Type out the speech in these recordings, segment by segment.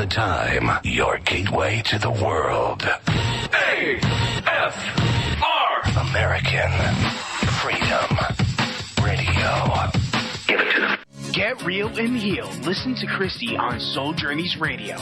the time. Your gateway to the world. AFR. American Freedom Radio. Give it to them. Get real and heal. Listen to Christie on Soul Journeys Radio.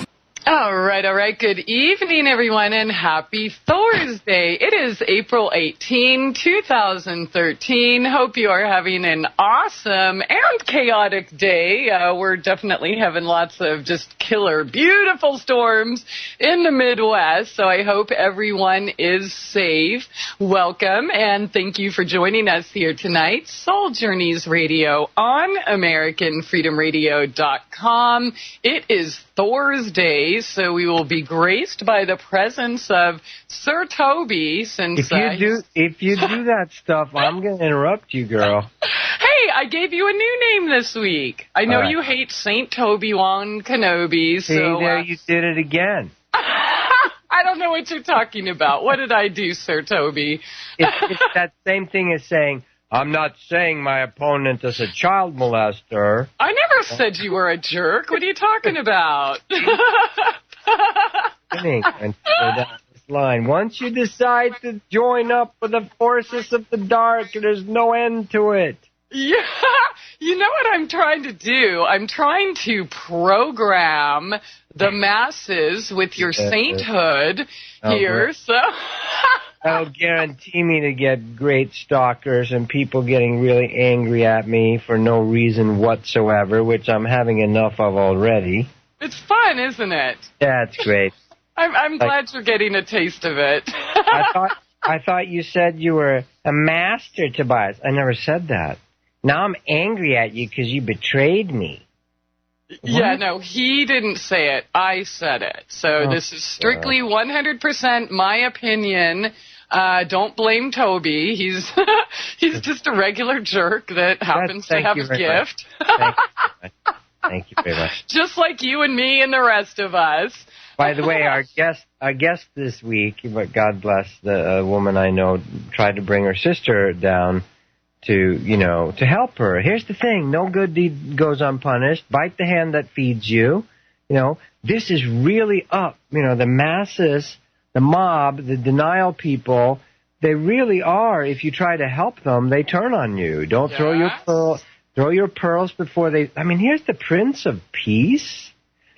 All right. Good evening, everyone, and happy Thursday. It is April 18, 2013. Hope you are having an awesome and chaotic day. We're definitely having lots of just killer, beautiful storms in the Midwest, so I hope everyone is safe. Welcome, and thank you for joining us here tonight. Soul Journeys Radio on AmericanFreedomRadio.com. It is Thursday, so we will be graced by the presence of Sir Toby. Since if you do that stuff, I'm going to interrupt you, girl. Hey, I gave you a new name this week. I know you hate Saint Toby-Wan Kenobi. See, there you did it again. I don't know what you're talking about. What did I do, Sir Toby? It's that same thing as saying, I'm not saying my opponent is a child molester. I never said you were a jerk. What are you talking about? And go down this line. Once you decide to join up with the forces of the dark, there's no end to it. Yeah, you know what I'm trying to do? I'm trying to program the masses with your sainthood here, so... That'll guarantee me to get great stalkers and people getting really angry at me for no reason whatsoever, which I'm having enough of already. It's fun, isn't it? Yeah, it's great. I'm glad you're getting a taste of it. I thought you said you were a master, Tobias. I never said that. Now I'm angry at you because you betrayed me. Yeah, no, he didn't say it. I said it. So this is strictly 100% my opinion. Don't blame Toby. He's just a regular jerk that happens to have a gift. Thank you very much. Just like you and me and the rest of us. By the way, our guest this week, but God bless the woman I know, tried to bring her sister down to help her. Here's the thing. No good deed goes unpunished. Bite the hand that feeds you. This is really up. The masses, the mob, the denial people, they really are. If you try to help them, they turn on you. Don't throw your pearls before they... I mean, here's the Prince of Peace.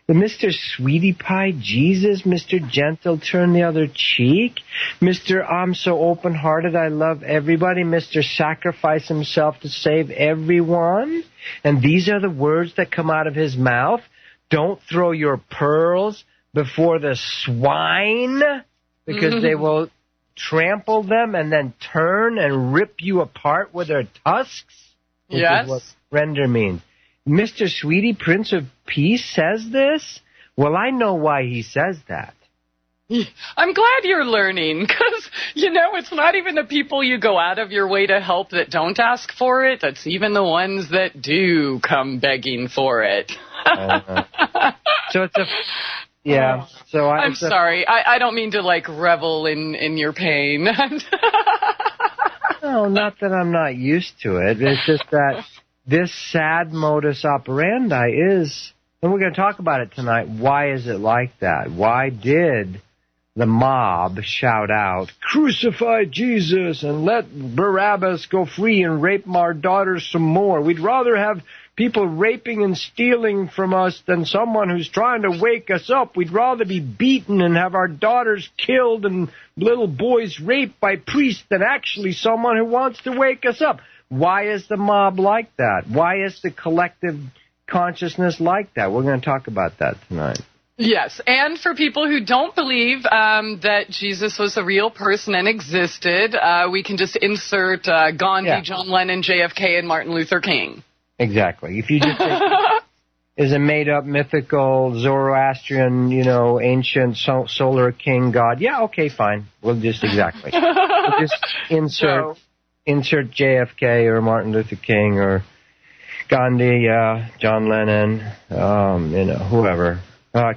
The Mr. Sweetie Pie Jesus, Mr. Gentle, turn the other cheek, Mr. I'm so open-hearted, I love everybody, Mr. Sacrifice himself to save everyone. And these are the words that come out of his mouth. Don't throw your pearls before the swine, because they will trample them and then turn and rip you apart with their tusks. Which is what render means. Mr. Sweetie, Prince of Peace, says this? Well, I know why he says that. I'm glad you're learning, because, it's not even the people you go out of your way to help that don't ask for it. That's even the ones that do come begging for it. So it's a... Yeah. So I'm sorry. I don't mean to, revel in your pain. No, not that I'm not used to it. It's just that... This sad modus operandi is, and we're going to talk about it tonight, why is it like that? Why did the mob shout out, "Crucify Jesus and let Barabbas go free and rape our daughters some more"? We'd rather have people raping and stealing from us than someone who's trying to wake us up. We'd rather be beaten and have our daughters killed and little boys raped by priests than actually someone who wants to wake us up. Why is the mob like that? Why is the collective consciousness like that? We're going to talk about that tonight. Yes, and for people who don't believe that Jesus was a real person and existed, we can just insert Gandhi, John Lennon, JFK, and Martin Luther King. Exactly. If you just say is a made-up mythical Zoroastrian, ancient solar king god, okay, fine. We'll just we'll just insert JFK or Martin Luther King or Gandhi, John Lennon, whoever.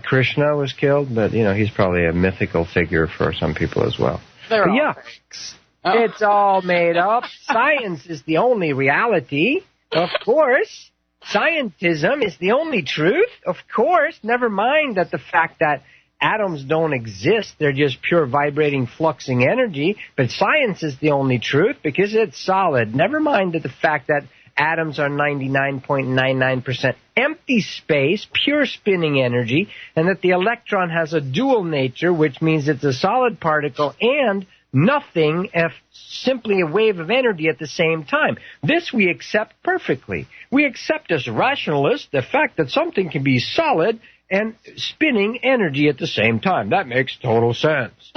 Krishna was killed, but, he's probably a mythical figure for some people as well. It's all made up. Science is the only reality, of course. Scientism is the only truth, of course. Never mind that the fact that atoms don't exist. They're just pure vibrating, fluxing energy. But science is the only truth because it's solid. Never mind that the fact that atoms are 99.99% empty space, pure spinning energy, and that the electron has a dual nature, which means it's a solid particle and nothing, simply a wave of energy at the same time. This we accept perfectly. We accept as rationalists the fact that something can be solid and spinning energy at the same time. That makes total sense.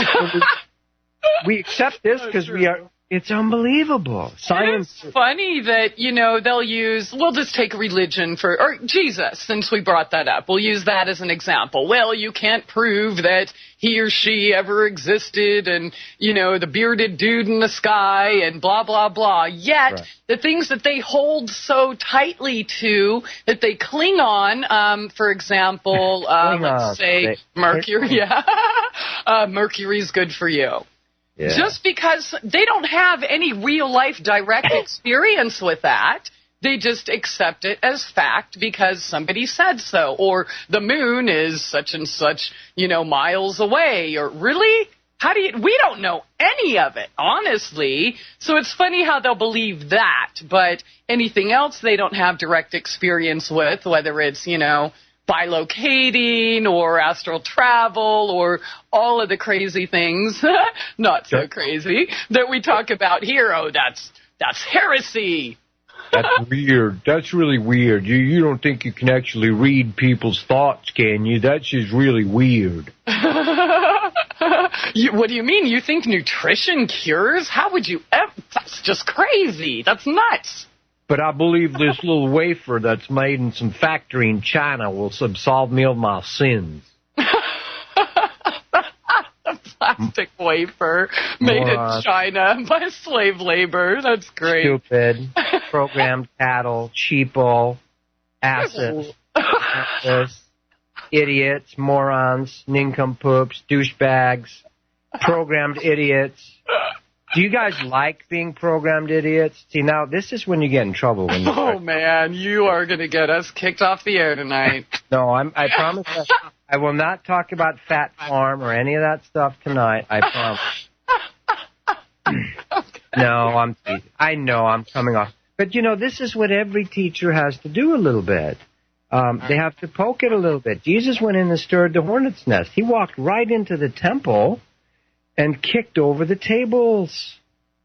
We accept this because it's unbelievable. Science. It's funny that, we'll just take religion or Jesus, since we brought that up. We'll use that as an example. Well, you can't prove that he or she ever existed and, the bearded dude in the sky and blah, blah, blah. Yet, right. The things that they hold so tightly to, that they cling on, for example, let's say Mercury. Yeah. Mercury's good for you. Yeah. Just because they don't have any real-life direct experience with that, they just accept it as fact because somebody said so. Or the moon is such and such, miles away. Or really? We don't know any of it, honestly. So it's funny how they'll believe that. But anything else they don't have direct experience with, whether it's, bilocating or astral travel or all of the crazy things, not so crazy, that we talk about here. Oh, that's heresy. That's weird. That's really weird. You don't think you can actually read people's thoughts, can you? That's just really weird. What do you mean? You think nutrition cures? How would you ever? That's just crazy. That's nuts. But I believe this little wafer that's made in some factory in China will absolve me of my sins. A plastic wafer made in China by slave labor. That's great. Stupid. Programmed cattle, cheapo, asses, idiots, morons, nincompoops, douchebags, programmed idiots. Do you guys like being programmed idiots? See, now, this is when you get in trouble. Man, you are going to get us kicked off the air tonight. No, I promise I will not talk about Fat Farm or any of that stuff tonight. I promise. No, I know I'm coming off. But, this is what every teacher has to do a little bit. They have to poke it a little bit. Jesus went in and stirred the hornet's nest. He walked right into the temple and kicked over the tables.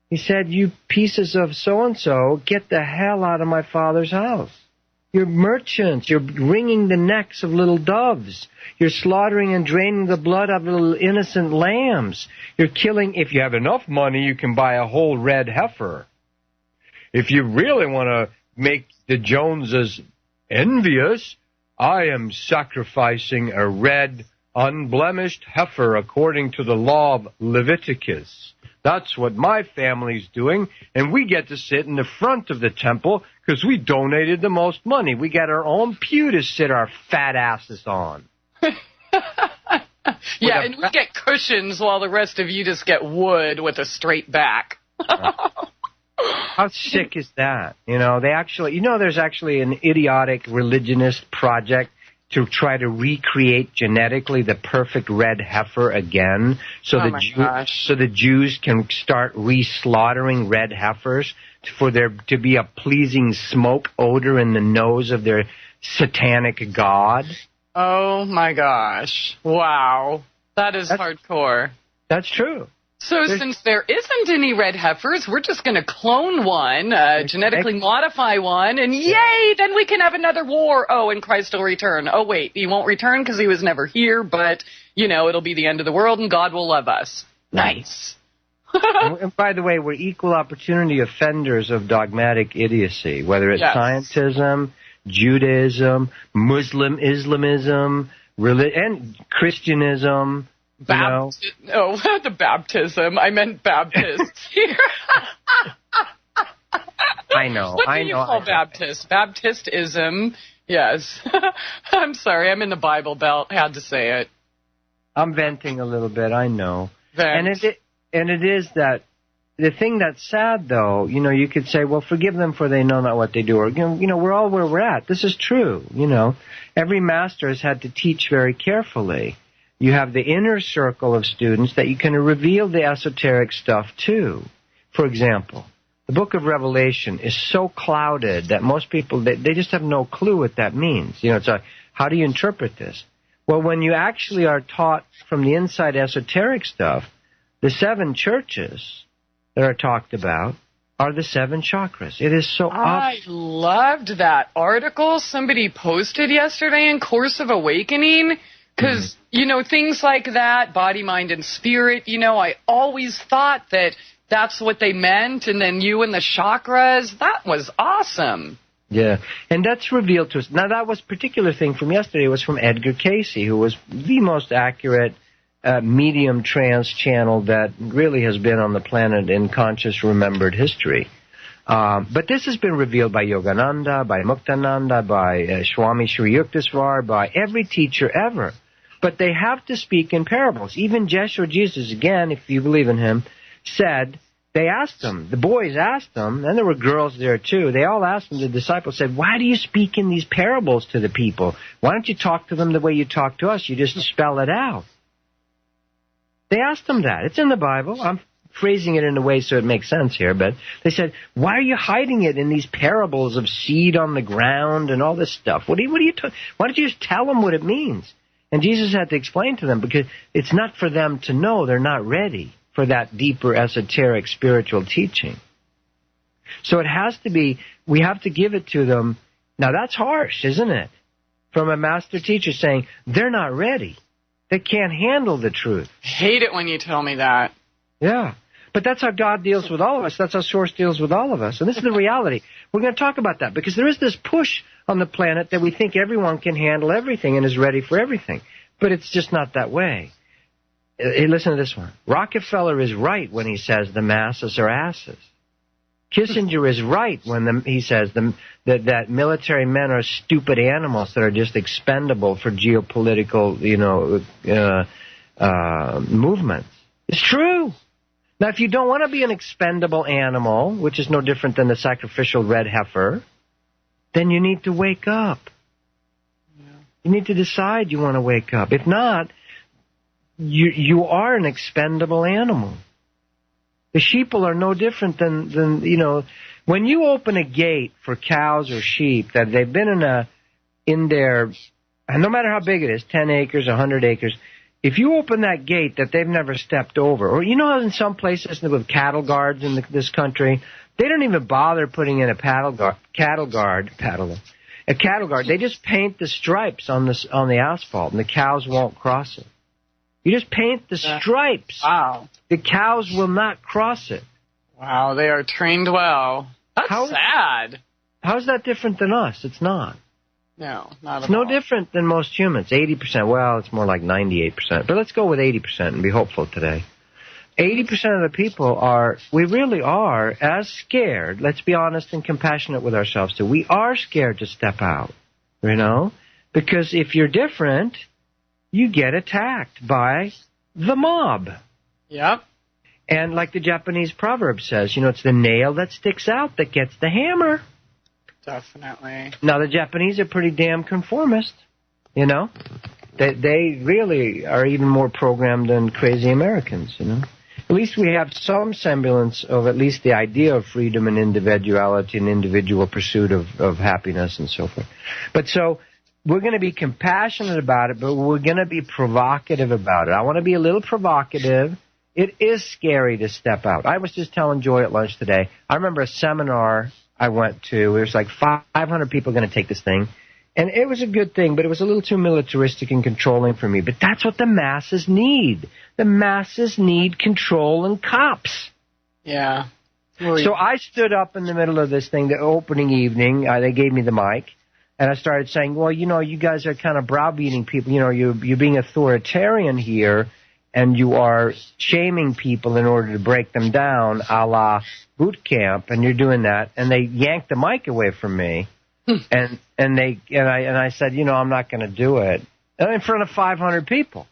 He said, you pieces of so-and-so, get the hell out of my Father's house. You're merchants. You're wringing the necks of little doves. You're slaughtering and draining the blood of little innocent lambs. You're killing. If you have enough money, you can buy a whole red heifer. If you really want to make the Joneses envious, I am sacrificing a red unblemished heifer according to the law of Leviticus. That's what my family's doing, and we get to sit in the front of the temple because we donated the most money. We got our own pew to sit our fat asses on. Yeah, and we get cushions while the rest of you just get wood with a straight back. How sick is that? There's actually an idiotic religionist project to try to recreate genetically the perfect red heifer again, so the Jews can start re-slaughtering red heifers for there to be a pleasing smoke odor in the nose of their satanic god. Oh my gosh! Wow, that's hardcore. That's true. So since there isn't any red heifers, we're just going to clone one, genetically modify one, and yay, then we can have another war. Oh, and Christ will return. Oh, wait, he won't return because he was never here, but, it'll be the end of the world and God will love us. Nice. And by the way, we're equal opportunity offenders of dogmatic idiocy, whether it's scientism, Judaism, Islamism, and Christianism. The baptism. I meant Baptists here. I know. What do you call Baptist? Baptistism. Yes. I'm sorry. I'm in the Bible Belt. Had to say it. I'm venting a little bit. I know. Vent. And it is that the thing that's sad, though, you could say, well, forgive them for they know not what they do. Or, we're all where we're at. This is true, Every master has had to teach very carefully. You have the inner circle of students that you can reveal the esoteric stuff to. For example, the book of Revelation is so clouded that most people, they just have no clue what that means. It's like, how do you interpret this? Well, when you actually are taught from the inside esoteric stuff, the 7 churches that are talked about are the 7 chakras. It is so I loved that article somebody posted yesterday in Course of Awakening, because, things like that, body, mind, and spirit, I always thought that that's what they meant, and then you and the chakras, that was awesome. Yeah, and that's revealed to us. Now, that was particular thing from yesterday was from Edgar Cayce, who was the most accurate medium trance channel that really has been on the planet in conscious remembered history. But this has been revealed by Yogananda, by Muktananda, by Swami Sri Yukteswar, by every teacher ever. But they have to speak in parables. Even Yeshua, Jesus, again, if you believe in him, said, they asked him, the boys asked him, and there were girls there too, they all asked him, the disciples said, why do you speak in these parables to the people? Why don't you talk to them the way you talk to us? You just spell it out. They asked him that. It's in the Bible. I'm phrasing it in a way so it makes sense here, but they said, why are you hiding it in these parables of seed on the ground and all this stuff? Why don't you just tell them what it means? And Jesus had to explain to them, because it's not for them to know. They're not ready for that deeper esoteric spiritual teaching. So it has to be, we have to give it to them. Now that's harsh, isn't it? From a master teacher saying, they're not ready. They can't handle the truth. I hate it when you tell me that. Yeah. But that's how God deals with all of us. That's how Source deals with all of us. And this is the reality. We're going to talk about that, because there is this push on the planet that we think everyone can handle everything and is ready for everything. But it's just not that way. Hey, listen to this one. Rockefeller is right when he says the masses are asses. Kissinger is right when he says that military men are stupid animals that are just expendable for geopolitical, movements. It's true. Now, if you don't want to be an expendable animal, which is no different than the sacrificial red heifer, then you need to wake up. Yeah. You need to decide you want to wake up. If not, you are an expendable animal. The sheeple are no different than when you open a gate for cows or sheep that they've been in their, and no matter how big it is, 10 acres, 100 acres, if you open that gate that they've never stepped over, or in some places with cattle guards in this country, they don't even bother putting in a cattle guard. They just paint the stripes on the asphalt, and the cows won't cross it. You just paint the stripes. Wow. The cows will not cross it. Wow, they are trained well. That's sad. How's that different than us? It's not. No, not at all. It's no different than most humans. 80%. Well, it's more like 98%. But let's go with 80% and be hopeful today. 80% of the people we really are as scared, let's be honest and compassionate with ourselves too. We are scared to step out, because if you're different, you get attacked by the mob. Yep. And like the Japanese proverb says, it's the nail that sticks out that gets the hammer. Definitely. Now, the Japanese are pretty damn conformist, They really are even more programmed than crazy Americans, At least we have some semblance of at least the idea of freedom and individuality and individual pursuit of happiness and so forth. But so we're going to be compassionate about it, but we're going to be provocative about it. I want to be a little provocative. It is scary to step out. I was just telling Joy at lunch today, I remember a seminar I went to. There was like 500 people going to take this thing. And it was a good thing, but it was a little too militaristic and controlling for me. But that's what the masses need. The masses need control and cops. Yeah. So I stood up in the middle of this thing, the opening evening. They gave me the mic. And I started saying, well, you guys are kind of browbeating people. You're being authoritarian here, and you are shaming people in order to break them down, a la boot camp, and you're doing that. And they yanked the mic away from me, and I said, I'm not going to do it, in front of 500 people.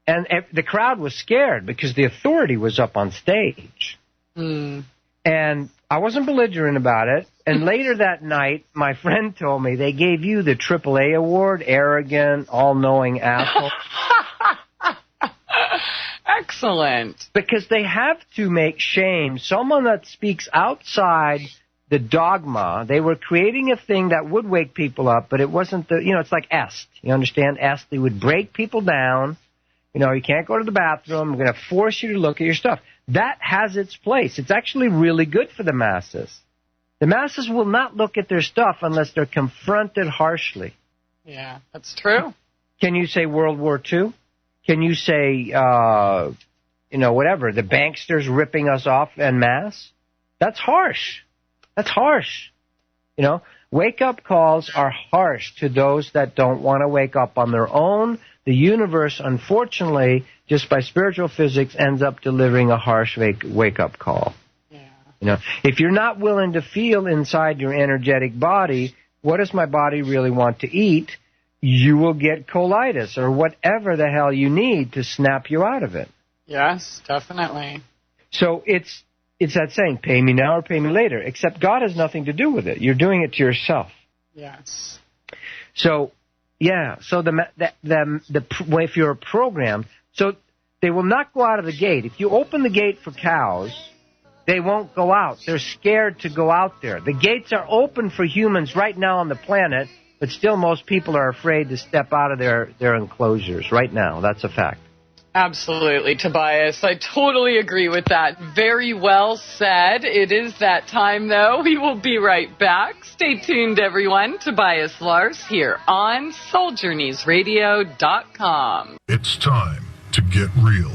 And the crowd was scared because the authority was up on stage. And I wasn't belligerent about it. And later that night, my friend told me they gave you the AAA award, arrogant, all-knowing asshole. Excellent. Because they have to make shame someone that speaks outside the dogma. They were creating a thing that would wake people up, but it wasn't it's like est. You understand? Est. They would break people down. You can't go to the bathroom. We're going to force you to look at your stuff. That has its place. It's actually really good for the masses. The masses will not look at their stuff unless they're confronted harshly. Yeah, that's true. Can you say World War II? Can you say, whatever, the banksters ripping us off en masse? That's harsh. That's harsh. Wake-up calls are harsh to those that don't want to wake up on their own. The universe, unfortunately, just by spiritual physics, ends up delivering a harsh wake-up call. Yeah. If you're not willing to feel inside your energetic body, what does my body really want to eat? You will get colitis or whatever the hell you need to snap you out of it. Yes, definitely. So it's that saying, pay me now or pay me later, except God has nothing to do with it. You're doing it to yourself. Yes. So, yeah, so if you're programmed, so they will not go out of the gate. If you open the gate for cows, they won't go out. They're scared to go out there. The gates are open for humans right now on the planet, but still most people are afraid to step out of their enclosures right now. That's a fact. Absolutely, Tobias. I totally agree with that. Very well said. It is that time, though. We will be right back. Stay tuned, everyone. Tobias Lars here on SoulJourneysRadio.com. It's time to get real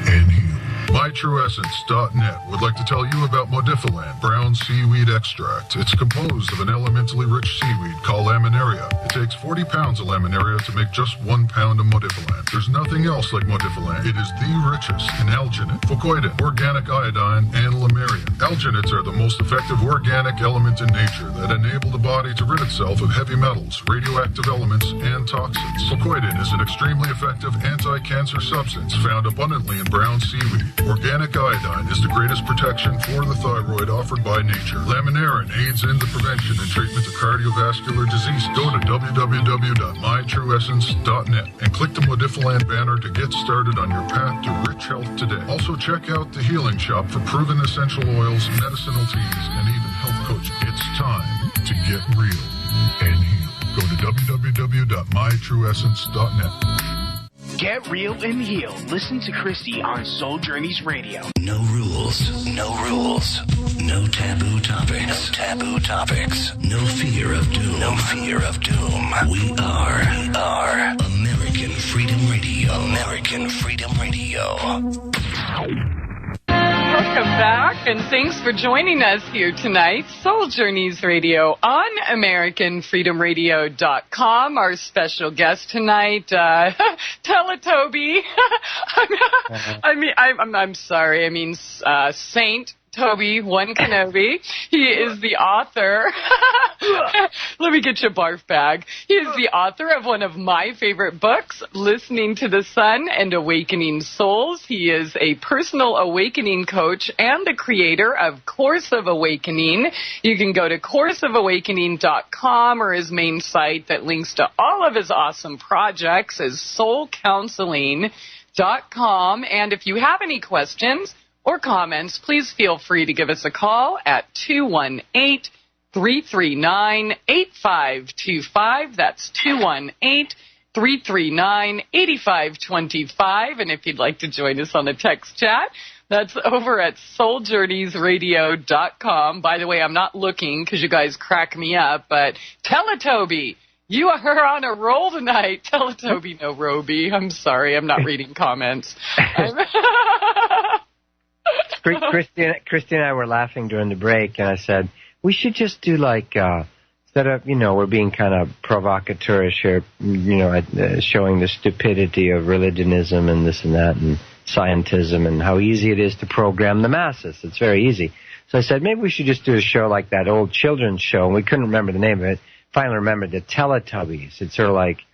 and heal. MyTrueEssence.net would like to tell you about Modifiland brown seaweed extract. It's composed of an elementally rich seaweed called laminaria. It takes 40 pounds of laminaria to make just 1 pound of Modifiland. There's nothing else like Modifiland. It is the richest in alginate, fucoidin, organic iodine, and lamarian. Alginates are the most effective organic element in nature that enable the body to rid itself of heavy metals, radioactive elements, and toxins. Fucoidin is an extremely effective anti-cancer substance found abundantly in brown seaweed. Organic iodine is the greatest protection for the thyroid offered by nature. Laminarin aids in the prevention and treatment of cardiovascular disease. Go to www.mytrueessence.net and click the Modifiland banner to get started on your path to rich health today. Also check out the Healing Shop for proven essential oils, medicinal teas, and even health coaching. It's time to get real and heal. Go to www.mytrueessence.net. Get real and heal. Listen to Christie on Soul Journeys Radio. No rules. No rules. No taboo topics. No taboo topics. No fear of doom. No fear of doom. We are American Freedom Radio. American Freedom Radio. Welcome back, and thanks for joining us here tonight. Soul Journeys Radio on AmericanFreedomRadio.com. Our special guest tonight, Teletobi. I'm sorry. I mean, Saint Toby One Kenobi. He is the author. Let me get your barf bag. He is the author of one of my favorite books, Listening to the Sun and Awakening Souls. He is a personal awakening coach and the creator of Course of Awakening. You can go to courseofawakening.com, or his main site that links to all of his awesome projects is soulcounseling.com. And if you have any questions or comments, please feel free to give us a call at 218-339-8525. That's 218-339-8525. And if you'd like to join us on the text chat, that's over at souljourneysradio.com. By the way, I'm not looking because you guys crack me up, but Teletobi, you are on a roll tonight. Teletobi, no Roby. I'm sorry, I'm not reading comments. Christy and I were laughing during the break, and I said, we should just do like, instead of, we're being kind of provocateurish here, showing the stupidity of religionism and this and that and scientism and how easy it is to program the masses. It's very easy. So I said, maybe we should just do a show like that old children's show, and we couldn't remember the name of it. Finally remembered, the Teletubbies. It's sort of like,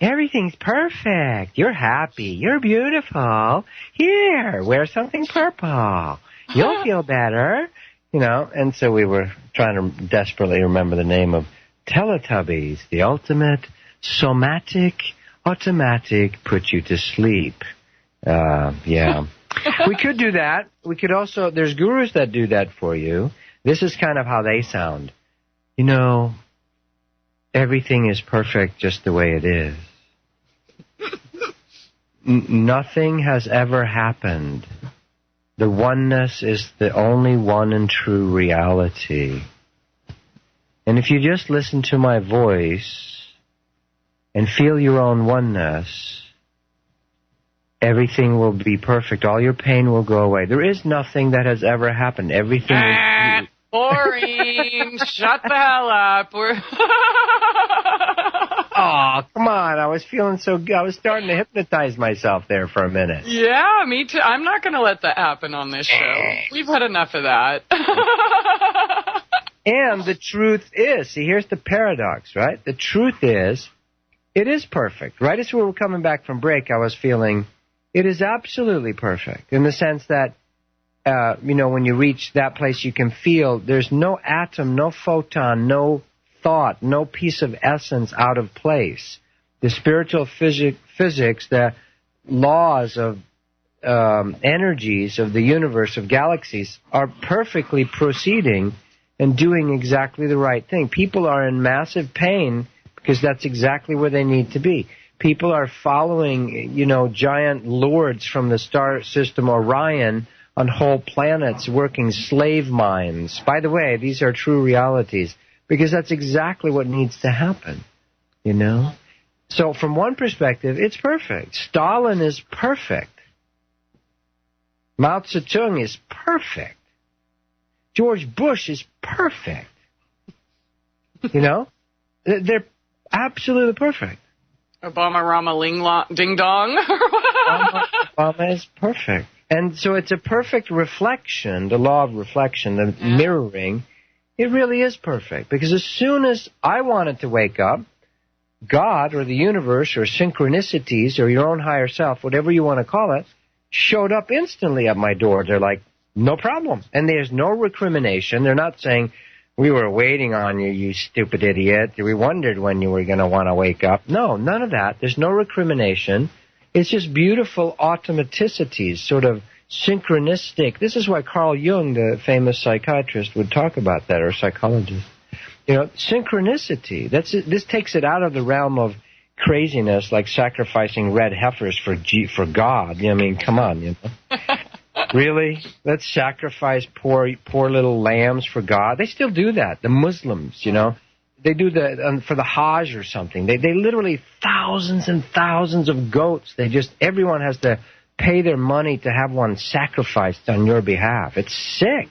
everything's perfect. You're happy. You're beautiful. Here, wear something purple. You'll feel better, And so we were trying to desperately remember the name of Teletubbies, the ultimate somatic, automatic, put you to sleep. Yeah. We could do that. We could also, there's gurus that do that for you. This is kind of how they sound. Everything is perfect just the way it is. Nothing has ever happened. The oneness is the only one and true reality. And if you just listen to my voice and feel your own oneness, everything will be perfect. All your pain will go away. There is nothing that has ever happened. Everything is boring. Shut the hell up. Oh, come on. I was feeling so good. I was starting to hypnotize myself there for a minute. Yeah, me too. I'm not going to let that happen on this show. We've had enough of that. And the truth is, see, here's the paradox, right? The truth is, it is perfect. Right as we were coming back from break, I was feeling it is absolutely perfect in the sense that, when you reach that place, you can feel there's no atom, no photon, no thought, no piece of essence out of place. The spiritual physics, the laws of energies of the universe, of galaxies, are perfectly proceeding and doing exactly the right thing. People are in massive pain because that's exactly where they need to be. People are following, giant lords from the star system Orion on whole planets working slave mines. By the way, these are true realities because that's exactly what needs to happen, So from one perspective, it's perfect. Stalin is perfect. Mao Zedong is perfect. George Bush is perfect. They're absolutely perfect. Obama, Rama, Ding Dong. Obama is perfect. And so it's a perfect reflection, the law of reflection, the mirroring. It really is perfect. Because as soon as I wanted to wake up, God or the universe or synchronicities or your own higher self, whatever you want to call it, showed up instantly at my door. They're like, no problem. And there's no recrimination. They're not saying, we were waiting on you, you stupid idiot. We wondered when you were going to want to wake up. No, none of that. There's no recrimination. It's just beautiful automaticities, sort of synchronistic. This is why Carl Jung, the famous psychiatrist, would talk about that, or psychologist. Synchronicity. This takes it out of the realm of craziness, like sacrificing red heifers for God. Come on, Really? Let's sacrifice poor little lambs for God? They still do that. The Muslims, they do for the Hajj or something. They literally thousands and thousands of goats. Everyone has to pay their money to have one sacrificed on your behalf. It's sick.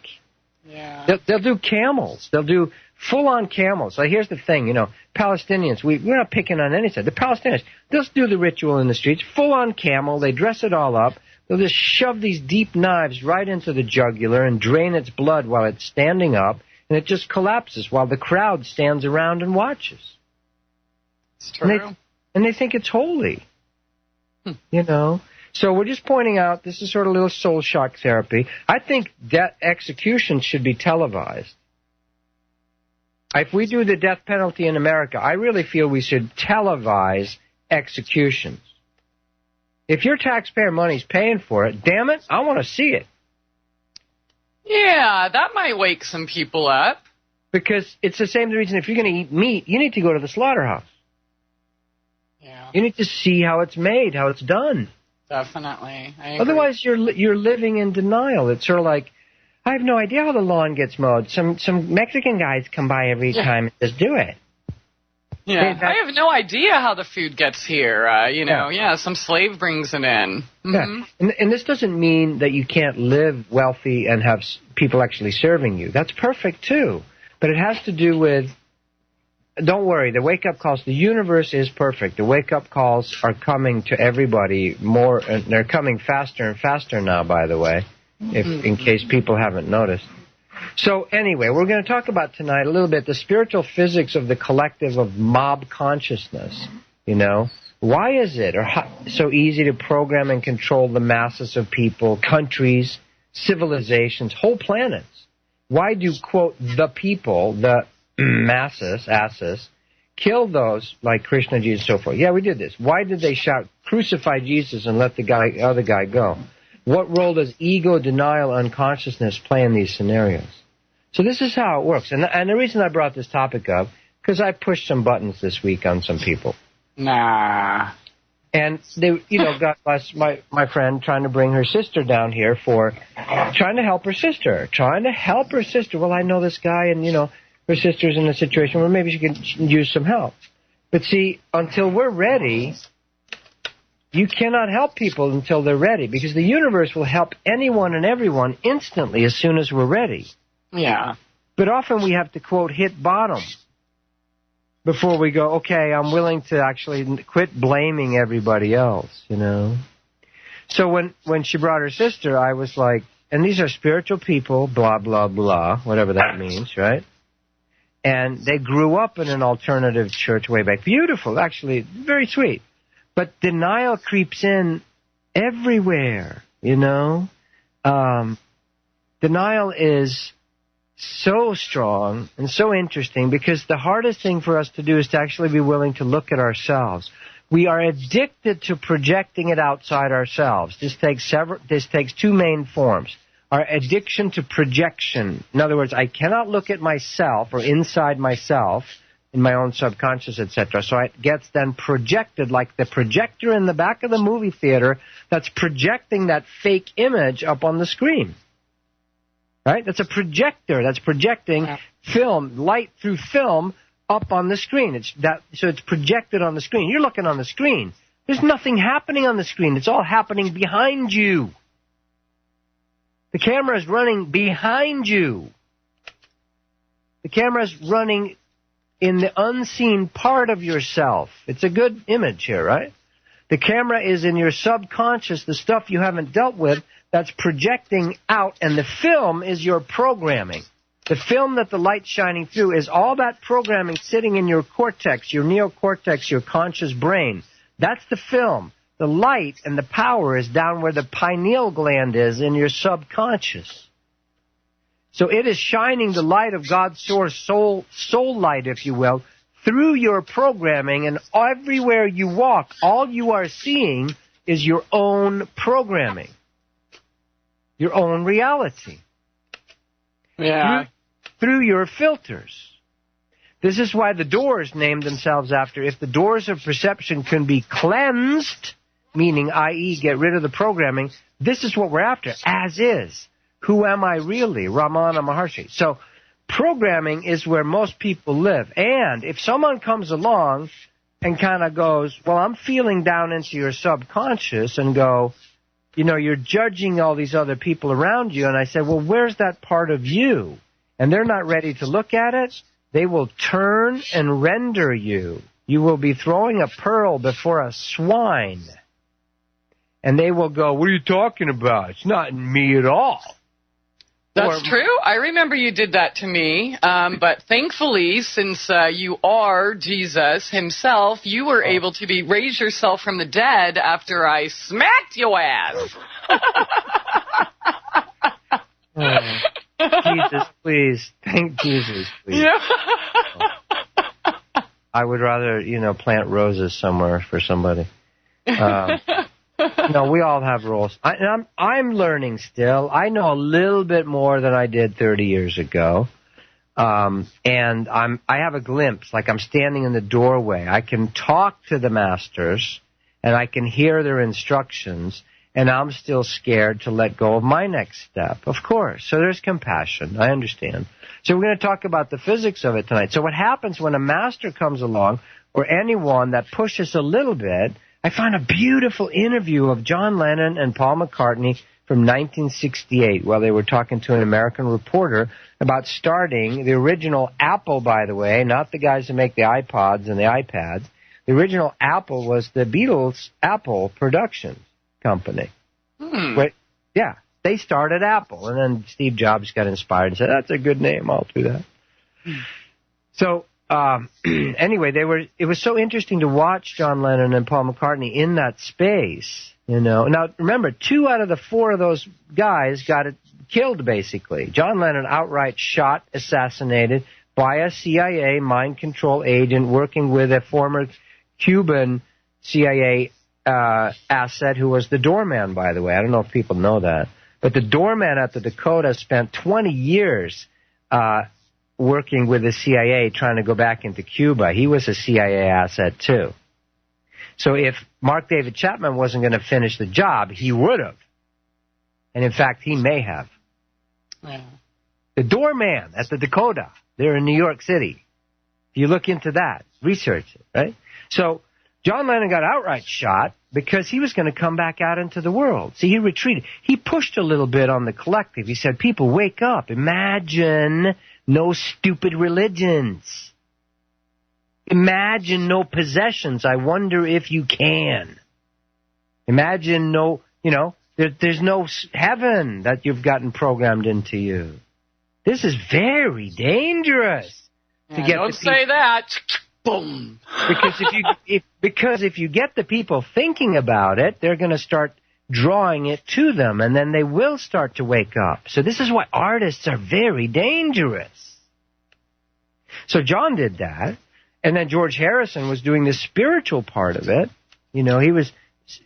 Yeah. They'll do camels. They'll do full-on camels. So here's the thing, Palestinians, we're not picking on any side. The Palestinians, they'll do the ritual in the streets, full-on camel. They dress it all up. They'll just shove these deep knives right into the jugular and drain its blood while it's standing up, and it just collapses while the crowd stands around and watches. It's true. And they think it's holy. So we're just pointing out, this is sort of a little soul shock therapy. I think that execution should be televised. If we do the death penalty in America, I really feel we should televise executions. If your taxpayer money's paying for it, damn it, I want to see it. Yeah, that might wake some people up. Because it's the same reason if you're going to eat meat, you need to go to the slaughterhouse. Yeah. You need to see how it's made, how it's done. Definitely. I agree. Otherwise, you're living in denial. It's sort of like, I have no idea how the lawn gets mowed. Some Mexican guys come by every time and just do it. Yeah, I have no idea how the food gets here. Some slave brings it in. Mm-hmm. Yeah. And this doesn't mean that you can't live wealthy and have people actually serving you. That's perfect, too. But it has to do with, don't worry, the wake-up calls, the universe is perfect. The wake-up calls are coming to everybody more, and they're coming faster and faster now, by the way, in case people haven't noticed. So anyway, we're going to talk about tonight a little bit the spiritual physics of the collective of mob consciousness. Why is it so easy to program and control the masses of people, countries, civilizations, whole planets. Why do, quote, the people, the asses, kill those like Krishna, Jesus, so forth? Yeah, we did this. Why did they shout, crucify Jesus and let the other guy go? What role does ego, denial, unconsciousness play in these scenarios? So this is how it works. And the reason I brought this topic up, because I pushed some buttons this week on some people. Nah. And they, God bless my friend trying to bring her sister down here for trying to help her sister. Well, I know this guy, and, her sister's in a situation where maybe she can use some help. But see, until we're ready, you cannot help people until they're ready, because the universe will help anyone and everyone instantly as soon as we're ready. Yeah. But often we have to, quote, hit bottom before we go, okay, I'm willing to actually quit blaming everybody else, So when she brought her sister, I was like, and these are spiritual people, blah, blah, blah, whatever that means, right? And they grew up in an alternative church way back. Beautiful, actually, very sweet. But denial creeps in everywhere, Denial is so strong and so interesting, because the hardest thing for us to do is to actually be willing to look at ourselves. We are addicted to projecting it outside ourselves. This takes two main forms. Our addiction to projection. In other words, I cannot look at myself or inside myself in my own subconscious, etc. So it gets then projected like the projector in the back of the movie theater that's projecting that fake image up on the screen. Right? That's a projector. That's projecting film, light through film up on the screen. So it's projected on the screen. You're looking on the screen. There's nothing happening on the screen. It's all happening behind you. The camera is running behind you. The camera is running in the unseen part of yourself. It's a good image here, right? The camera is in your subconscious, the stuff you haven't dealt with, that's projecting out, and the film is your programming. The film that the light's shining through is all that programming sitting in your cortex, your neocortex, your conscious brain. That's the film. The light and the power is down where the pineal gland is in your subconscious. So it is shining the light of God's source, soul light, if you will, through your programming, and everywhere you walk, all you are seeing is your own programming. Your own reality. Yeah. Through your filters. This is why the Doors named themselves after, if the doors of perception can be cleansed, meaning, i.e., get rid of the programming, this is what we're after, as is. Who am I really? Ramana Maharshi. So programming is where most people live. And if someone comes along and kind of goes, well, I'm feeling down into your subconscious, and go, you're judging all these other people around you. And I said, well, where's that part of you? And they're not ready to look at it. They will turn and render you. You will be throwing a pearl before a swine. And they will go, what are you talking about? It's not me at all. That's true. I remember you did that to me. But thankfully, since you are Jesus himself, you were able to raise yourself from the dead after I smacked your ass. Jesus, please. Thank Jesus, please. Yeah. I would rather, plant roses somewhere for somebody. No, we all have roles. I'm learning still. I know a little bit more than I did 30 years ago. And I have a glimpse, like I'm standing in the doorway. I can talk to the masters, and I can hear their instructions, and I'm still scared to let go of my next step, of course. So there's compassion. I understand. So we're going to talk about the physics of it tonight. So what happens when a master comes along, or anyone that pushes a little bit? I found a beautiful interview of John Lennon and Paul McCartney from 1968 while they were talking to an American reporter about starting the original Apple, by the way, not the guys that make the iPods and the iPads. The original Apple was the Beatles' Apple Productions company. But, yeah, they started Apple, and then Steve Jobs got inspired and said, that's a good name, I'll do that. So, anyway, it was so interesting to watch John Lennon and Paul McCartney in that space. You know. Now, remember, 2 out of the 4 of those guys got it killed, basically. John Lennon outright shot, assassinated by a CIA mind control agent working with a former Cuban CIA asset who was the doorman, by the way. I don't know if people know that. But the doorman at the Dakota spent 20 years working with the CIA trying to go back into Cuba. He was a CIA asset, too. So if Mark David Chapman wasn't going to finish the job, he would have. And, in fact, he may have. Yeah. The doorman at the Dakota, they're in New York City. If you look into that, research it, right? So John Lennon got outright shot because he was going to come back out into the world. See, he retreated. He pushed a little bit on the collective. He said, people, wake up. Imagine no stupid religions. Imagine no possessions. I wonder if you can. Imagine no, you know, there's no heaven that you've gotten programmed into you. This is very dangerous. To get don't say that. Boom. Because if you get the people thinking about it, they're going to start drawing it to them, and then they will start to wake up. So this is why artists are very dangerous. So John did that, and then George Harrison was doing the spiritual part of it. You know, he was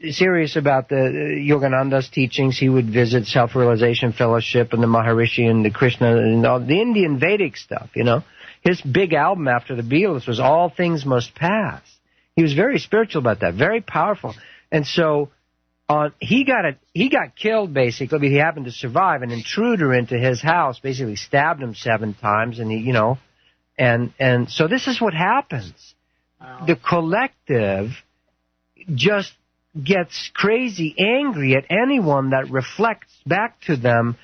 serious about the Yogananda's teachings. He would visit Self-Realization Fellowship and the Maharishi and the Krishna and all the Indian Vedic stuff, you know. His big album after the Beatles was All Things Must Pass. He was very spiritual about that, very powerful. And so he got killed, basically, but he happened to survive. An intruder into his house basically stabbed him 7 times, and he, you know, and so this is what happens. Wow. The collective just gets crazy angry at anyone that reflects back to them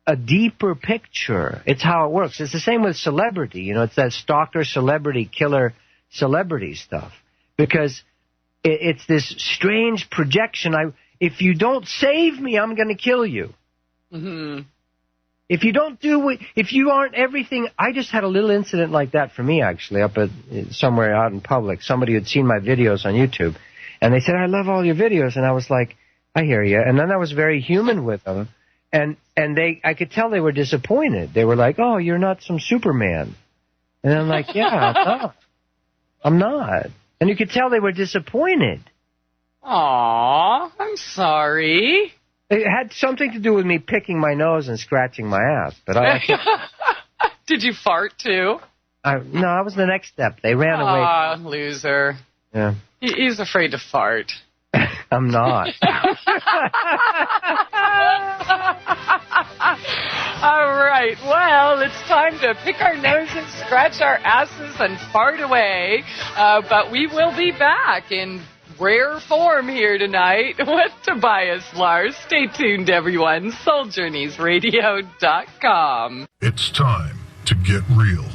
a deeper picture. It's how it works. It's the same with celebrity. You know, it's that stalker, celebrity, killer, celebrity stuff. Because it's this strange projection. If you don't save me, I'm going to kill you. Mm-hmm. If you don't if you aren't everything. I just had a little incident like that for me, actually, up at somewhere out in public. Somebody had seen my videos on YouTube, and they said, I love all your videos. And I was like, I hear you. And then I was very human with them. And I could tell they were disappointed. They were like, oh, you're not some Superman. And I'm like, yeah, I'm not. And you could tell they were disappointed. Aw, I'm sorry. It had something to do with me picking my nose and scratching my ass. But Did you fart, too? No, that was the next step. They ran away. Ah, loser. Yeah. He's afraid to fart. I'm not. All right. Well, it's time to pick our noses, scratch our asses, and fart away. But we will be back in rare form here tonight with Tobias Lars. Stay tuned, everyone. SoulJourneysRadio.com. It's time to get real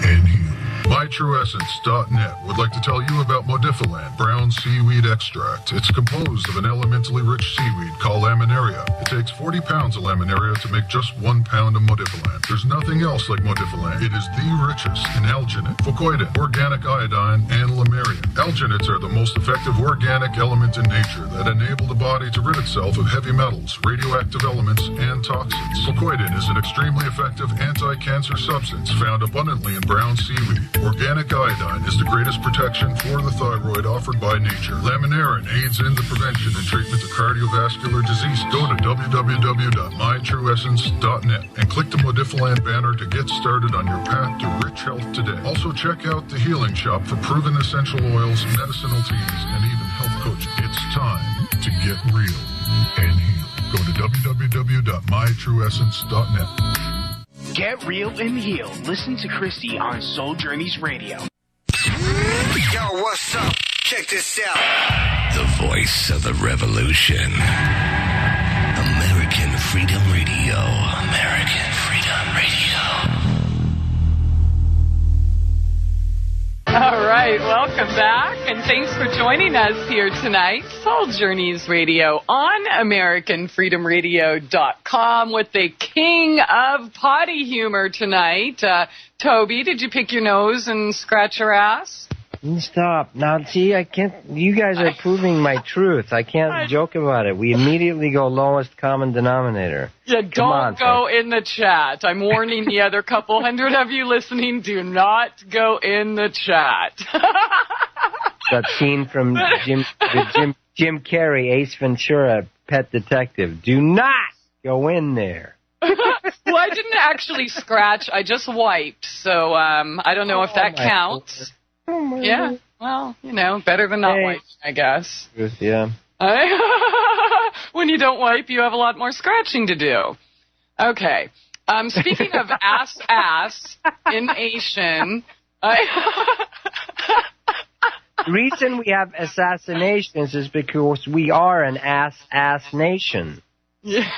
and heal. MyTrueEssence.net would like to tell you about Modifiland brown seaweed extract. It's composed of an elementally rich seaweed called laminaria. It takes 40 pounds of laminaria to make just 1 pound of Modifiland. There's nothing else like Modifiland. It is the richest in alginate, fucoidin, organic iodine, and lameria. Alginates are the most effective organic element in nature that enable the body to rid itself of heavy metals, radioactive elements, and toxins. Fucoidin is an extremely effective anti-cancer substance found abundantly in brown seaweed. Organic iodine is the greatest protection for the thyroid offered by nature. Laminarin aids in the prevention and treatment of cardiovascular disease. Go to www.mytrueessence.net and click the Modifiland banner to get started on your path to rich health today. Also check out the Healing Shop for proven essential oils, medicinal teas, and even health coaching. It's time to get real and heal. Go to www.mytrueessence.net. Get real and heal. Listen to Christie on Soul Journeys Radio. Yo, what's up? Check this out. The voice of the revolution. American Freedom Radio. American Freedom Radio. All right, welcome back, and thanks for joining us here tonight. Soul Journeys Radio on AmericanFreedomRadio.com with the king of potty humor tonight. Toby, did you pick your nose and scratch your ass? Stop. Now, see, I can't... You guys are proving my truth. I can't joke about it. We immediately go lowest common denominator. Yeah, don't go in the chat. I'm warning the other couple hundred of you listening, do not go in the chat. That scene from Jim Carrey, Ace Ventura, Pet Detective. Do not go in there. Well, I didn't actually scratch. I just wiped, so I don't know if that counts. Yeah, well, better than not wiping, I guess. Yeah. When you don't wipe, you have a lot more scratching to do. Okay. Speaking of ass in Asian, the reason we have assassinations is because we are an ass nation. Yeah.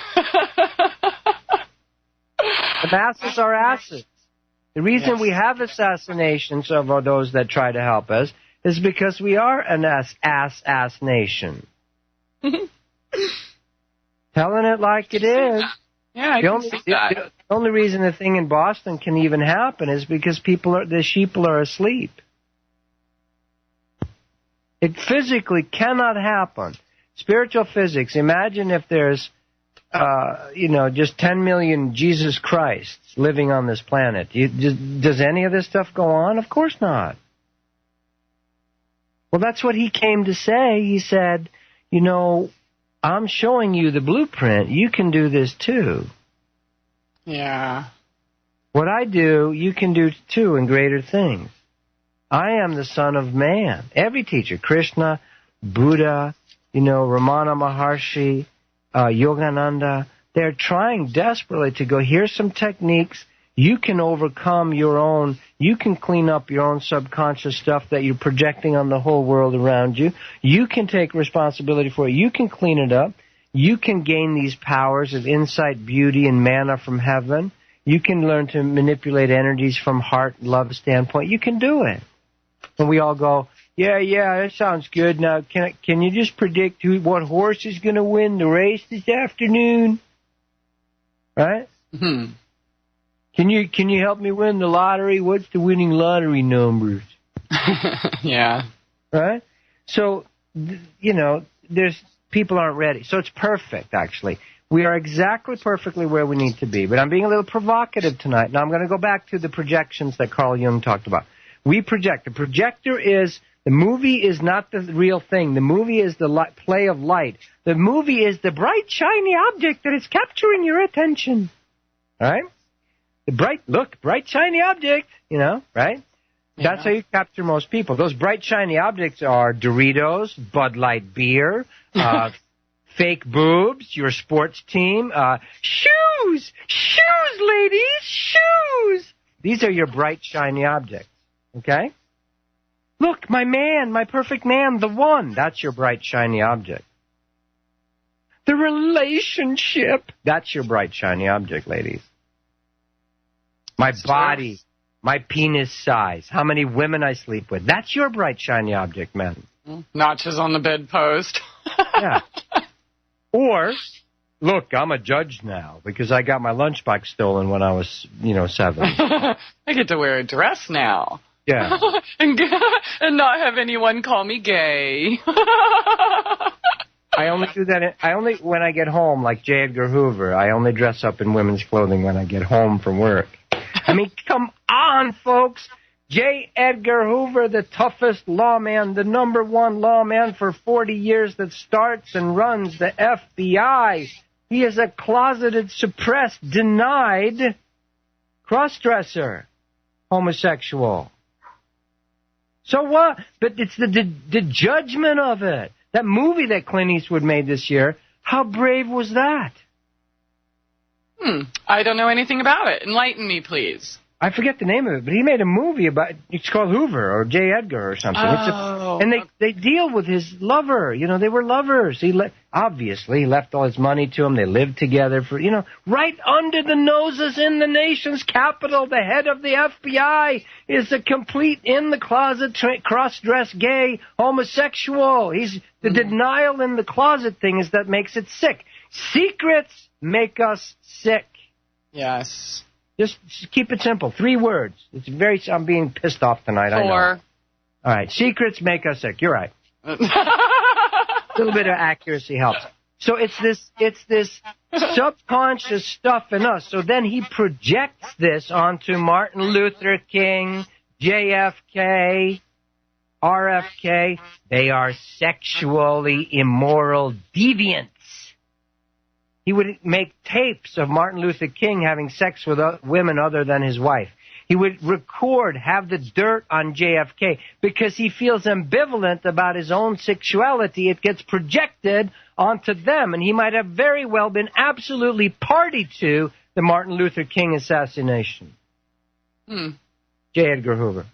The masses are asses. The reason we have assassinations of those that try to help us is because we are an ass nation. Telling it like it is. Yeah, I can see that. The only reason the thing in Boston can even happen is because the sheeple are asleep. It physically cannot happen. Spiritual physics. Imagine if there's just 10 million Jesus Christs living on this planet. Does any of this stuff go on? Of course not. Well, that's what he came to say. He said, I'm showing you the blueprint. You can do this too. Yeah. What I do, you can do too in greater things. I am the Son of Man. Every teacher, Krishna, Buddha, Ramana Maharshi, Yogananda, they're trying desperately to go, here's some techniques. You can overcome your own, you can clean up your own subconscious stuff that you're projecting on the whole world around you. You can take responsibility for it. You can clean it up. You can gain these powers of insight, beauty, and manna from heaven. You can learn to manipulate energies from heart, love standpoint. You can do it. And we all go, yeah, that sounds good. Now, can you just predict what horse is going to win the race this afternoon? Right? Mm-hmm. Can you help me win the lottery? What's the winning lottery numbers? Yeah. Right? So, there's people aren't ready. So it's perfect, actually. We are exactly perfectly where we need to be. But I'm being a little provocative tonight. Now I'm going to go back to the projections that Carl Jung talked about. We project. The projector is... The movie is not the real thing. The movie is the play of light. The movie is the bright, shiny object that is capturing your attention. All right? The bright, shiny object, right? Yeah. That's how you capture most people. Those bright, shiny objects are Doritos, Bud Light beer, fake boobs, your sports team, shoes, ladies, shoes. These are your bright, shiny objects, okay? Look, my man, my perfect man, the one. That's your bright, shiny object. The relationship. That's your bright, shiny object, ladies. My body, my penis size, how many women I sleep with. That's your bright, shiny object, man. Notches on the bedpost. Yeah. Or, look, I'm a judge now because I got my lunchbox stolen when I was, 7. I get to wear a dress now. Yeah. and not have anyone call me gay. I only do that. When I get home, like J. Edgar Hoover, I only dress up in women's clothing when I get home from work. I mean, come on, folks. J. Edgar Hoover, the toughest lawman, the #1 lawman for 40 years that starts and runs the FBI. He is a closeted, suppressed, denied cross-dresser, homosexual. So what? But it's the judgment of it. That movie that Clint Eastwood made this year, how brave was that? I don't know anything about it. Enlighten me, please. I forget the name of it, but he made a movie about, it's called Hoover or J. Edgar or something. And they deal with his lover. They were lovers. Obviously, he left all his money to him. They lived together for, right under the noses in the nation's capital. The head of the FBI is a complete in-the-closet, cross-dressed gay homosexual. The denial in the closet thing is that makes it sick. Secrets make us sick. Yes. Just keep it simple. 3 words. I'm being pissed off tonight. 4. I know. All right. Secrets make us sick. You're right. A little bit of accuracy helps. So it's this subconscious stuff in us. So then he projects this onto Martin Luther King, JFK, RFK. They are sexually immoral deviants. He would make tapes of Martin Luther King having sex with women other than his wife. He would record, have the dirt on JFK because he feels ambivalent about his own sexuality. It gets projected onto them, and he might have very well been absolutely party to the Martin Luther King assassination. J. Edgar Hoover.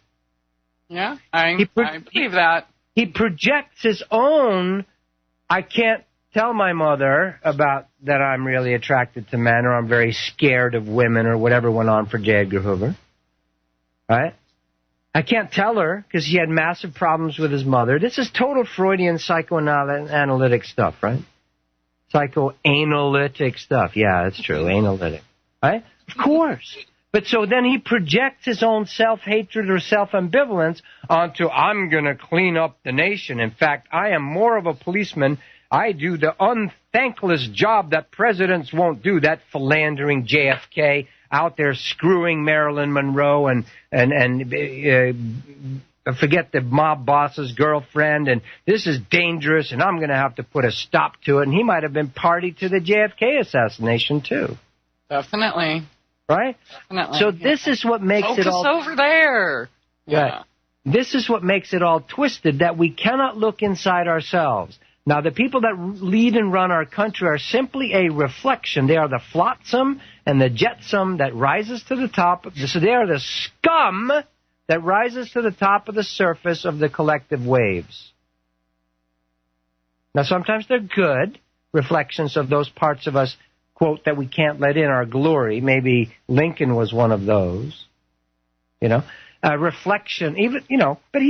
Yeah, I believe that. He projects his own, I can't tell my mother about that I'm really attracted to men or I'm very scared of women or whatever went on for J. Edgar Hoover. Right? I can't tell her because he had massive problems with his mother. This is total Freudian psychoanalytic stuff, right? Psychoanalytic stuff. Yeah, that's true. Analytic. Right? Of course. But so then he projects his own self-hatred or self-ambivalence onto, I'm going to clean up the nation. In fact, I am more of a policeman. I do the unthankless job that presidents won't do, that philandering JFK out there screwing Marilyn Monroe and forget the mob boss's girlfriend, and this is dangerous, and I'm going to have to put a stop to it. And he might have been party to the JFK assassination, too. Definitely. Right? Definitely. So this is what makes it all... Focus over there. Yeah. This is what makes it all twisted, that we cannot look inside ourselves. Now, the people that lead and run our country are simply a reflection. They are the flotsam and the jetsam that rises to the top. So they are the scum that rises to the top of the surface of the collective waves. Now, sometimes they're good reflections of those parts of us, quote, that we can't let in our glory. Maybe Lincoln was one of those. You know, a reflection, even, you know, but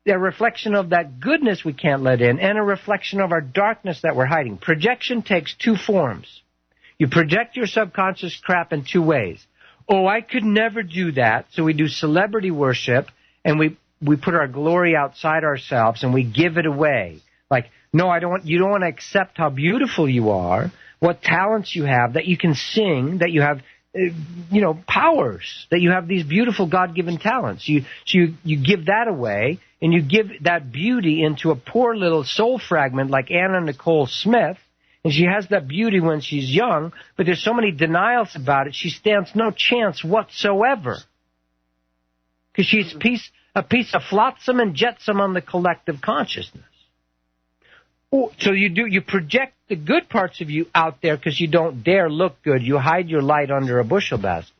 a reflection of that goodness we can't let in, and a reflection of our darkness that we're hiding. Projection takes two forms. You project your subconscious crap in two ways. Oh, I could never do that. So we do celebrity worship, and we put our glory outside ourselves, and we give it away. Like, no, you don't want to accept how beautiful you are, what talents you have, that you can sing, that you have, powers, that you have these beautiful God-given talents. You give that away, and you give that beauty into a poor little soul fragment like Anna Nicole Smith, and she has that beauty when she's young, but there's so many denials about it, she stands no chance whatsoever. Because she's a piece of flotsam and jetsam on the collective consciousness. So you project the good parts of you out there because you don't dare look good. You hide your light under a bushel basket.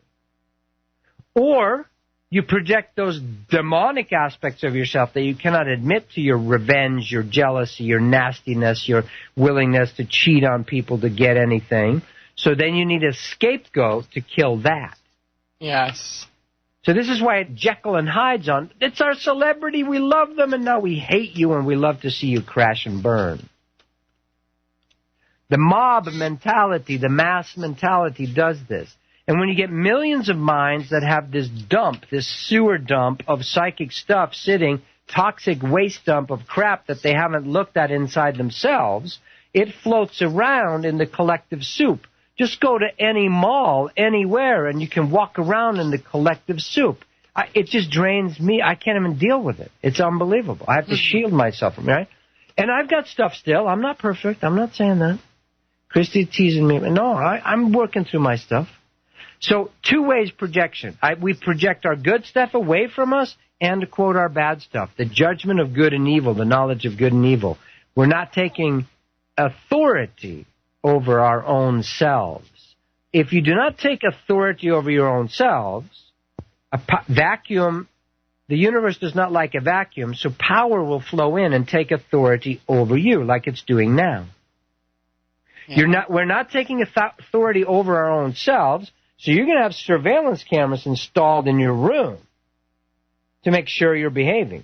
Or you project those demonic aspects of yourself that you cannot admit to, your revenge, your jealousy, your nastiness, your willingness to cheat on people to get anything. So then you need a scapegoat to kill that. Yes. So this is why Jekyll and Hyde's on. It's our celebrity. We love them, and now we hate you, and we love to see you crash and burn. The mob mentality, the mass mentality does this. And when you get millions of minds that have this dump, this sewer dump of psychic stuff sitting, toxic waste dump of crap that they haven't looked at inside themselves, it floats around in the collective soup. Just go to any mall, anywhere, and you can walk around in the collective soup. It just drains me. I can't even deal with it. It's unbelievable. I have to shield myself from it, right? And I've got stuff still. I'm not perfect. I'm not saying that. Christie's teasing me. No, I'm working through my stuff. So, two ways projection. We project our good stuff away from us and, to quote, our bad stuff. The judgment of good and evil, the knowledge of good and evil. We're not taking authority over our own selves. If you do not take authority over your own selves, vacuum, the universe does not like a vacuum, so power will flow in and take authority over you like it's doing now. Yeah. We're not taking authority over our own selves, so you're going to have surveillance cameras installed in your room to make sure you're behaving.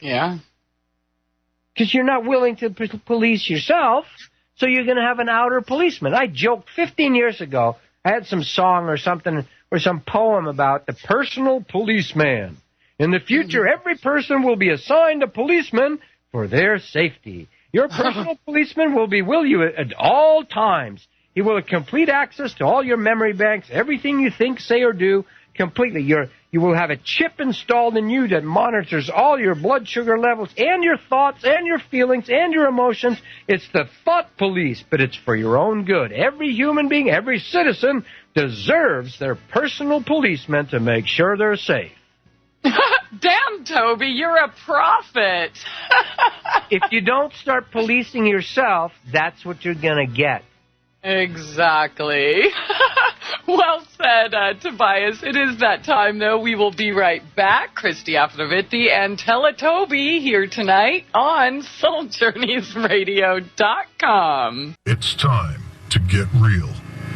Yeah. Because you're not willing to police yourself, so you're going to have an outer policeman. I joked 15 years ago, I had some song or something, or some poem about the personal policeman. In the future, every person will be assigned a policeman for their safety. Your personal policeman will be with you at all times. He will have complete access to all your memory banks, everything you think, say, or do, completely. You will have a chip installed in you that monitors all your blood sugar levels and your thoughts and your feelings and your emotions. It's the thought police, but it's for your own good. Every human being, every citizen deserves their personal policeman to make sure they're safe. Damn, Toby, you're a prophet. If you don't start policing yourself, that's what you're going to get. Exactly. Well said, Tobias. It is that time, though. We will be right back. Christie, Aphrodite, and Teletoby here tonight on SoulJourneysRadio.com. It's time to get real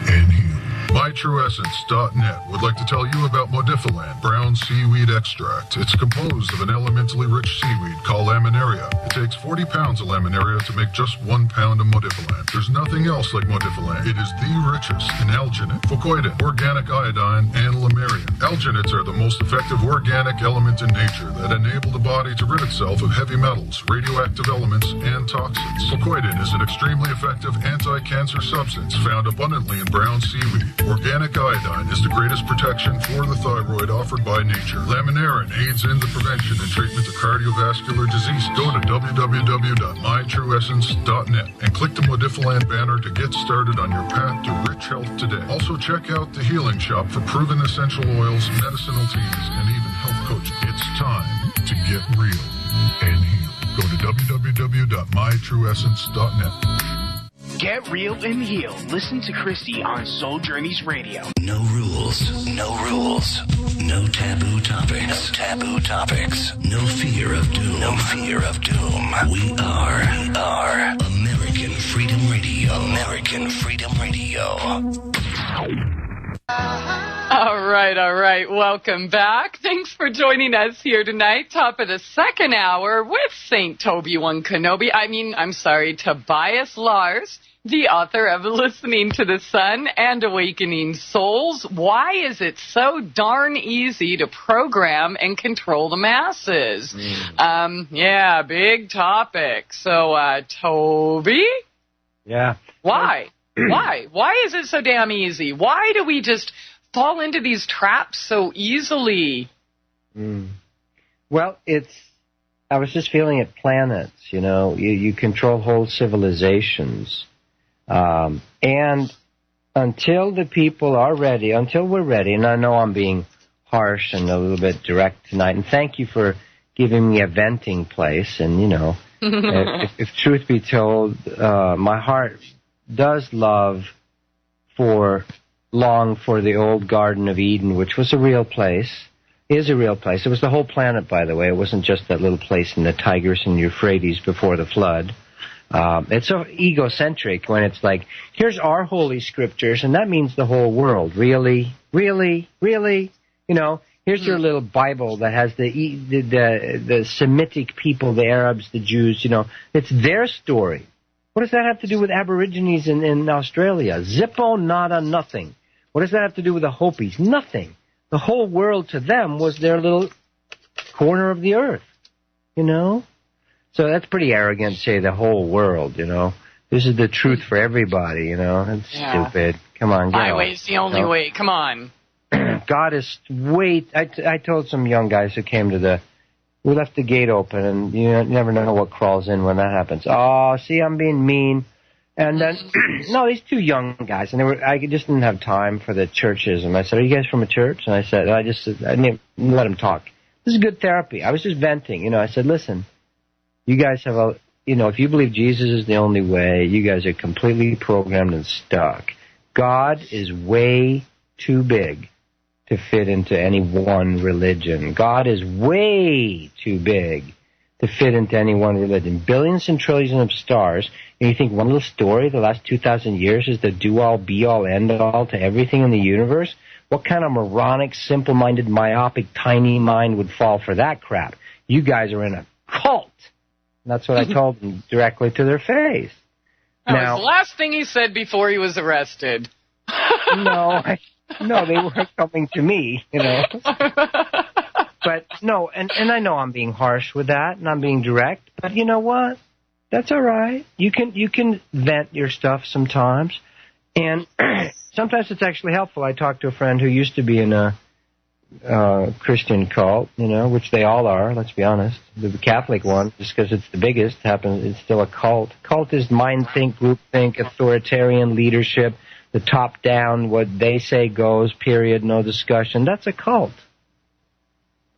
and heal. MyTrueEssence.net would like to tell you about Modifiland brown seaweed extract. It's composed of an elementally rich seaweed called laminaria. It takes 40 pounds of laminaria to make just 1 pound of Modifiland. There's nothing else like Modifiland. It is the richest in alginate, fucoidin, organic iodine, and lamarian. Alginates are the most effective organic element in nature that enable the body to rid itself of heavy metals, radioactive elements, and toxins. Fucoidin is an extremely effective anti-cancer substance found abundantly in brown seaweed. Organic iodine is the greatest protection for the thyroid offered by nature. Laminarin aids in the prevention and treatment of cardiovascular disease. Go to www.mytrueessence.net and click the Modifiland banner to get started on your path to rich health today. Also check out the Healing Shop for proven essential oils, medicinal teas, and even health coaching. It's time to get real and heal. Go to www.mytrueessence.net. Get real and heal. Listen to Christie on Soul Journeys Radio. No rules, no rules, no taboo topics, no taboo topics, no fear of doom, no fear of doom. We are American Freedom Radio. American Freedom Radio. All right. Welcome back. Thanks for joining us here tonight. Top of the second hour with St. Tobias Tobias Lars, the author of Listening to the Sun and Awakening Souls. Why is it so darn easy to program and control the masses? Big topic. So, Toby? Yeah. Why? Why is it so damn easy? Why do we just fall into these traps so easily? Well, I was just feeling it, planets, you control whole civilizations. And until the people are ready, until we're ready, and I know I'm being harsh and a little bit direct tonight, and thank you for giving me a venting place, and, if truth be told, my heart does long for the old Garden of Eden, which was a real place, is a real place. It was the whole planet, by the way. It wasn't just that little place in the Tigris and Euphrates before the flood. It's so egocentric when it's like, here's our holy scriptures, and that means the whole world. Really? Here's your little Bible that has the Semitic people, the Arabs, the Jews, it's their story. What does that have to do with Aborigines in Australia? Zippo, nada, nothing. What does that have to do with the Hopis? Nothing. The whole world to them was their little corner of the earth, So that's pretty arrogant to say the whole world, This is the truth for everybody, That's stupid. Come on, get My on. way's the only way. Come on. God is I told some young guys who came we left the gate open, and you never know what crawls in when that happens. Oh, see, I'm being mean. And then, no, these two young guys, and I just didn't have time for the churchism. I said, are you guys from a church? And I didn't let them talk. This is good therapy. I was just venting. I said, listen, you guys have if you believe Jesus is the only way, you guys are completely programmed and stuck. God is way too big to fit into any one religion. God is way too big to fit into any one religion. Billions and trillions of stars, and you think one little story the last 2,000 years is the do-all, be-all, end-all to everything in the universe? What kind of moronic, simple-minded, myopic, tiny mind would fall for that crap? You guys are in a cult. And that's what I told them directly to their face. That was the last thing he said before he was arrested. No, they weren't coming to me, But no, and I know I'm being harsh with that, and I'm being direct. But you know what? That's all right. You can vent your stuff sometimes, and sometimes it's actually helpful. I talked to a friend who used to be in a Christian cult, which they all are. Let's be honest. The Catholic one, just because it's the biggest, it's still a cult. Cult is mind think, group think, authoritarian leadership, the top down, what they say goes. Period. No discussion. That's a cult.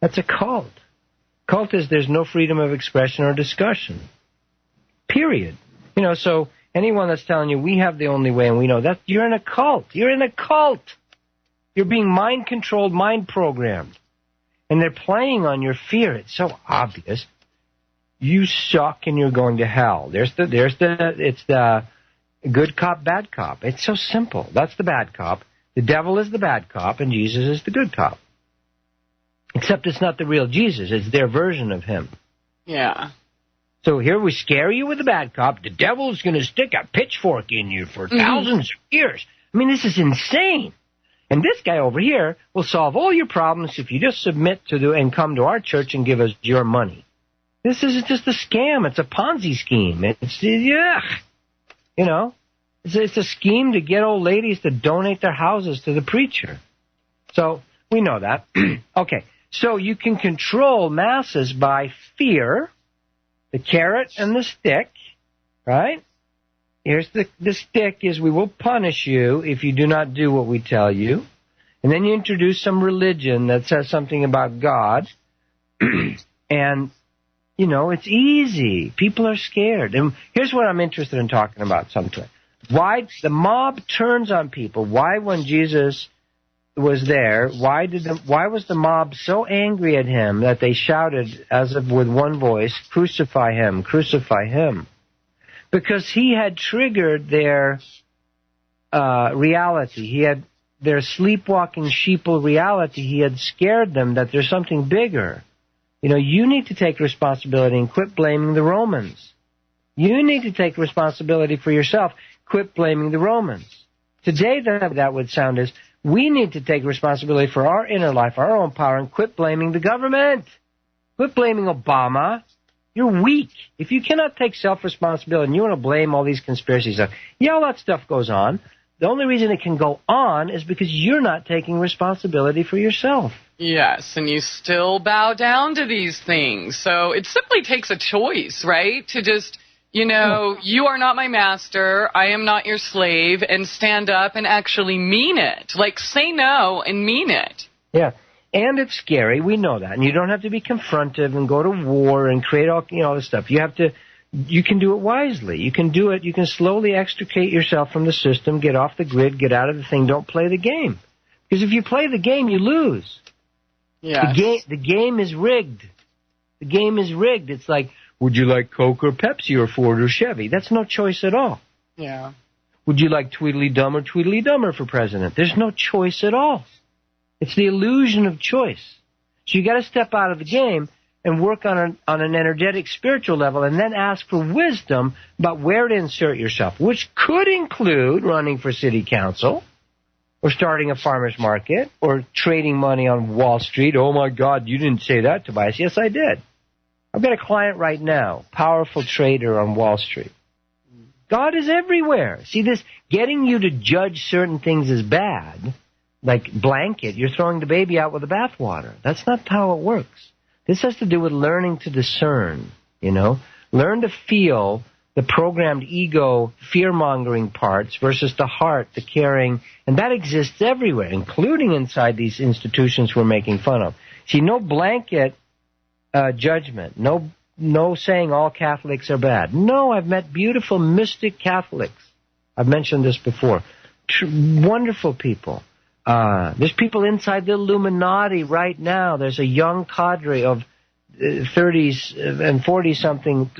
That's a cult. Cult is there's no freedom of expression or discussion. Period. So anyone that's telling you we have the only way and we know that, you're in a cult. You're in a cult. You're being mind controlled, mind programmed. And they're playing on your fear. It's so obvious. You suck and you're going to hell. It's the good cop, bad cop. It's so simple. That's the bad cop. The devil is the bad cop and Jesus is the good cop. Except it's not the real Jesus. It's their version of him. Yeah. So here we scare you with the bad cop. The devil's going to stick a pitchfork in you for thousands of years. I mean, this is insane. And this guy over here will solve all your problems if you just submit to and come to our church and give us your money. This is just a scam. It's a Ponzi scheme. It's a scheme to get old ladies to donate their houses to the preacher. So we know that. Okay. So you can control masses by fear, the carrot and the stick, right? Here's the stick is we will punish you if you do not do what we tell you. And then you introduce some religion that says something about God. And, it's easy. People are scared. And here's what I'm interested in talking about sometime. Why the mob turns on people. Why when Jesus was there, why was the mob so angry at him that they shouted with one voice, crucify him, crucify him? Because he had triggered their reality. He had their sleepwalking sheeple reality. He had scared them that there's something bigger. You need to take responsibility and quit blaming the Romans. You need to take responsibility for yourself. Quit blaming the Romans. Today, that would sound as, we need to take responsibility for our inner life, our own power, and quit blaming the government. Quit blaming Obama. You're weak. If you cannot take self-responsibility and you want to blame all these conspiracy stuff, all that stuff goes on. The only reason it can go on is because you're not taking responsibility for yourself. Yes, and you still bow down to these things. So it simply takes a choice, right? To just, you are not my master, I am not your slave, and stand up and actually mean it. Like, say no and mean it. Yeah. And it's scary. We know that. And you don't have to be confrontive and go to war and create all this stuff. You can do it wisely. You can do it. You can slowly extricate yourself from the system, get off the grid, get out of the thing. Don't play the game. Because if you play the game, you lose. Yeah. The game is rigged. The game is rigged. It's like, would you like Coke or Pepsi or Ford or Chevy? That's no choice at all. Yeah. Would you like Tweedledum or Tweedledummer for president? There's no choice at all. It's the illusion of choice. So you got to step out of the game and work on an energetic spiritual level and then ask for wisdom about where to insert yourself, which could include running for city council or starting a farmer's market or trading money on Wall Street. Oh, my God, you didn't say that, Tobias. Yes, I did. I've got a client right now, powerful trader on Wall Street. God is everywhere. See, this getting you to judge certain things as bad, like blanket, you're throwing the baby out with the bathwater. That's not how it works. This has to do with learning to discern, Learn to feel the programmed ego fear-mongering parts versus the heart, the caring, and that exists everywhere, including inside these institutions we're making fun of. See, no blanket judgment, no saying all Catholics are bad. No, I've met beautiful mystic Catholics. I've mentioned this before. Wonderful people. There's people inside the Illuminati right now. There's a young cadre of 30s and 40-something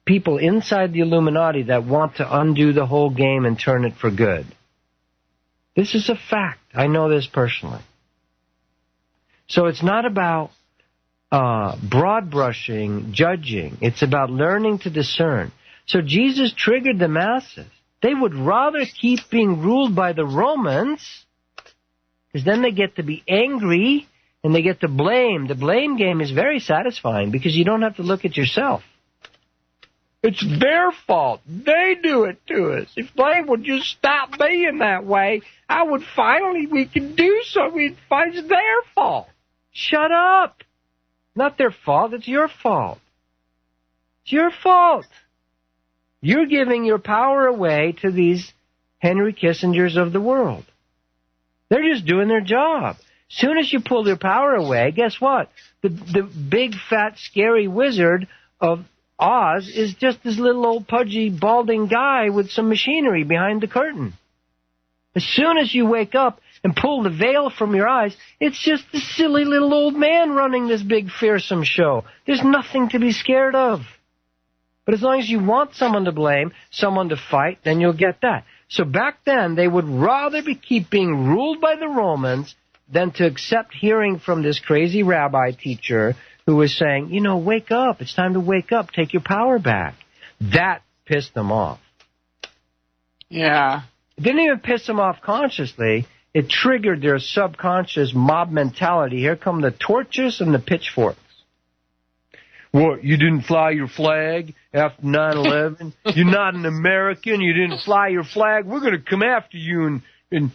people inside the Illuminati that want to undo the whole game and turn it for good. This is a fact. I know this personally. So it's not about broad brushing, judging. It's about learning to discern. So Jesus triggered the masses. They would rather keep being ruled by the Romans, because then they get to be angry and they get to blame. The blame game is very satisfying because you don't have to look at yourself. It's their fault. They do it to us. If they would just stop being that way, we could do something. It's their fault. Shut up. Not their fault. It's your fault. It's your fault. You're giving your power away to these Henry Kissingers of the world. They're just doing their job. Soon as you pull their power away, guess what? The big, fat, scary wizard of Oz is just this little old pudgy, balding guy with some machinery behind the curtain. As soon as you wake up and pull the veil from your eyes, it's just the silly little old man running this big, fearsome show. There's nothing to be scared of. But as long as you want someone to blame, someone to fight, then you'll get that. So back then, they would rather keep being ruled by the Romans than to accept hearing from this crazy rabbi teacher who was saying, wake up. It's time to wake up. Take your power back. That pissed them off. Yeah. It didn't even piss them off consciously. It triggered their subconscious mob mentality. Here come the torches and the pitchforks. What, you didn't fly your flag after 9/11? You're not an American. You didn't fly your flag. We're going to come after you and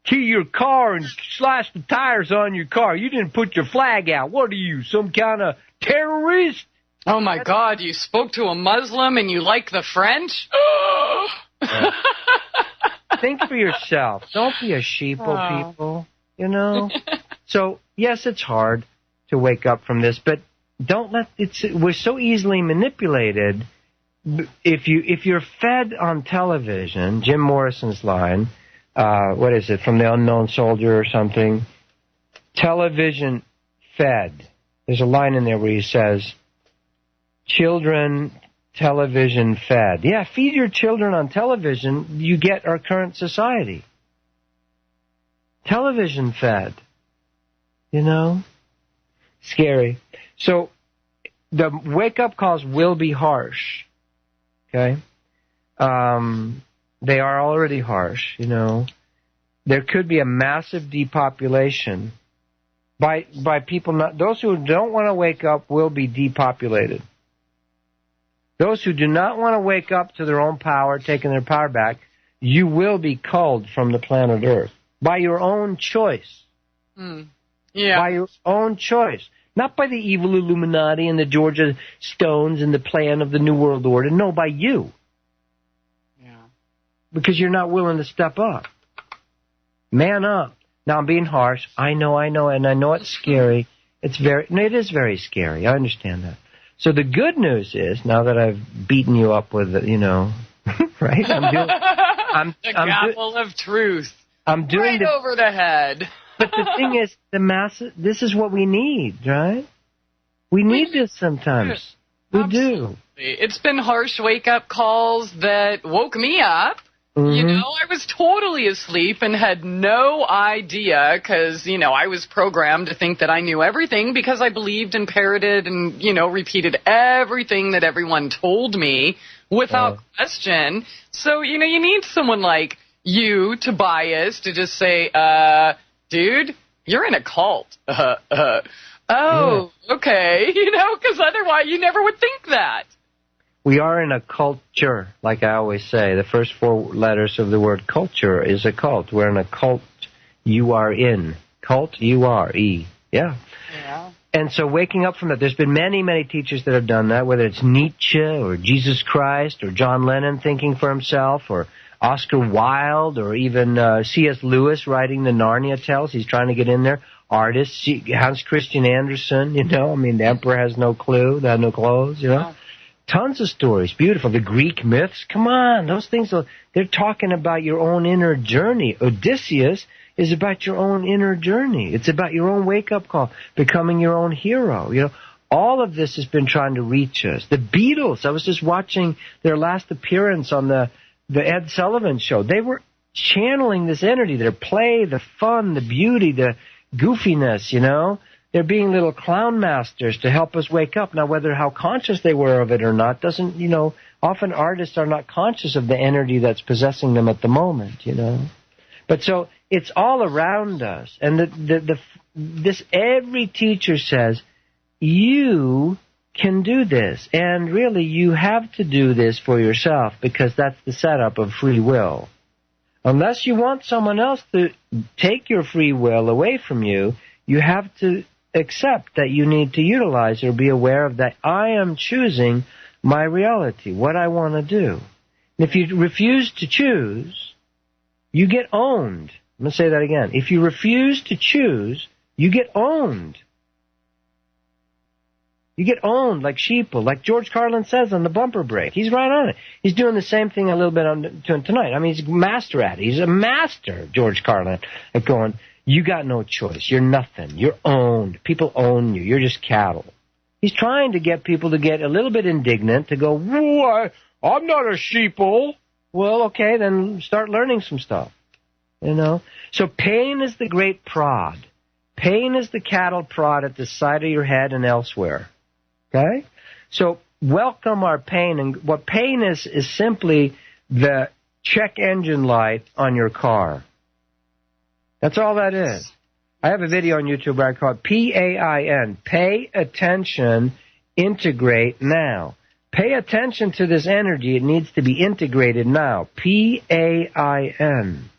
key your car and slash the tires on your car. You didn't put your flag out. What are you, some kind of terrorist? Oh, my God, you spoke to a Muslim and you like the French? Think for yourself. Don't be a sheeple, people, So, yes, it's hard to wake up from this, but we're so easily manipulated. If you're fed on television, Jim Morrison's line, what is it, from The Unknown Soldier or something? Television fed. There's a line in there where he says, children television fed. Yeah, feed your children on television, you get our current society. Television fed. Scary. So the wake-up calls will be harsh. Okay? They are already harsh, There could be a massive depopulation by people those who don't want to wake up will be depopulated. Those who do not want to wake up to their own power, taking their power back, you will be culled from the planet Earth by your own choice. Yeah. By your own choice. Not by the evil Illuminati and the Georgia Stones and the plan of the New World Order. No, by you. Because you're not willing to step up. Man up. Now, I'm being harsh. I know, and I know it's scary. It is very scary. I understand that. So the good news is, now that I've beaten you up with, right? The gavel of truth. I'm doing right over the head. But the thing is, this is what we need, right? We need this sometimes. We do. It's been harsh wake-up calls that woke me up. Mm-hmm. I was totally asleep and had no idea because, I was programmed to think that I knew everything because I believed and parroted and, repeated everything that everyone told me without question. So, you need someone like you, Tobias, to just say, dude, you're in a cult. Okay, because otherwise you never would think that. We are in a culture, like I always say. The first 4 letters of the word culture is a cult. We're in a cult. You are in. Cult, U-R-E. Yeah. And so waking up from that, there's been many, many teachers that have done that, whether it's Nietzsche or Jesus Christ or John Lennon thinking for himself or Oscar Wilde or even C.S. Lewis writing the Narnia tales. He's trying to get in there. Artists, Hans Christian Andersen, the emperor has no clue, they have no clothes, Tons of stories, beautiful. The Greek myths, come on, those things, they're talking about your own inner journey. Odysseus is about your own inner journey. It's about your own wake-up call, becoming your own hero. All of this has been trying to reach us. The Beatles, I was just watching their last appearance on the Ed Sullivan show. They were channeling this energy, their play, the fun, the beauty, the goofiness, They're being little clown masters to help us wake up. Now, how conscious they were of it or not doesn't, often artists are not conscious of the energy that's possessing them at the moment, But so it's all around us. And every teacher says, you can do this. And really, you have to do this for yourself because that's the setup of free will. Unless you want someone else to take your free will away from you, you have to accept that you need to utilize or be aware of that I am choosing my reality, what I want to do. And if you refuse to choose, you get owned. I'm going to say that again. If you refuse to choose, you get owned. You get owned like sheeple, like George Carlin says on the bumper break. He's right on it. He's doing the same thing a little bit tonight. I mean, he's a master at it. He's a master, George Carlin, at going, you got no choice. You're nothing. You're owned. People own you. You're just cattle. He's trying to get people to get a little bit indignant, to go, whoa, I'm not a sheeple. Well, okay, then start learning some stuff, you know. So pain is the great prod. Pain is the cattle prod at the side of your head and elsewhere. Okay? So welcome our pain. And what pain is simply the check engine light on your car. That's all that is. I have a video on YouTube where I call it PAIN. Pay attention, integrate now. Pay attention to this energy. It needs to be integrated now. PAIN.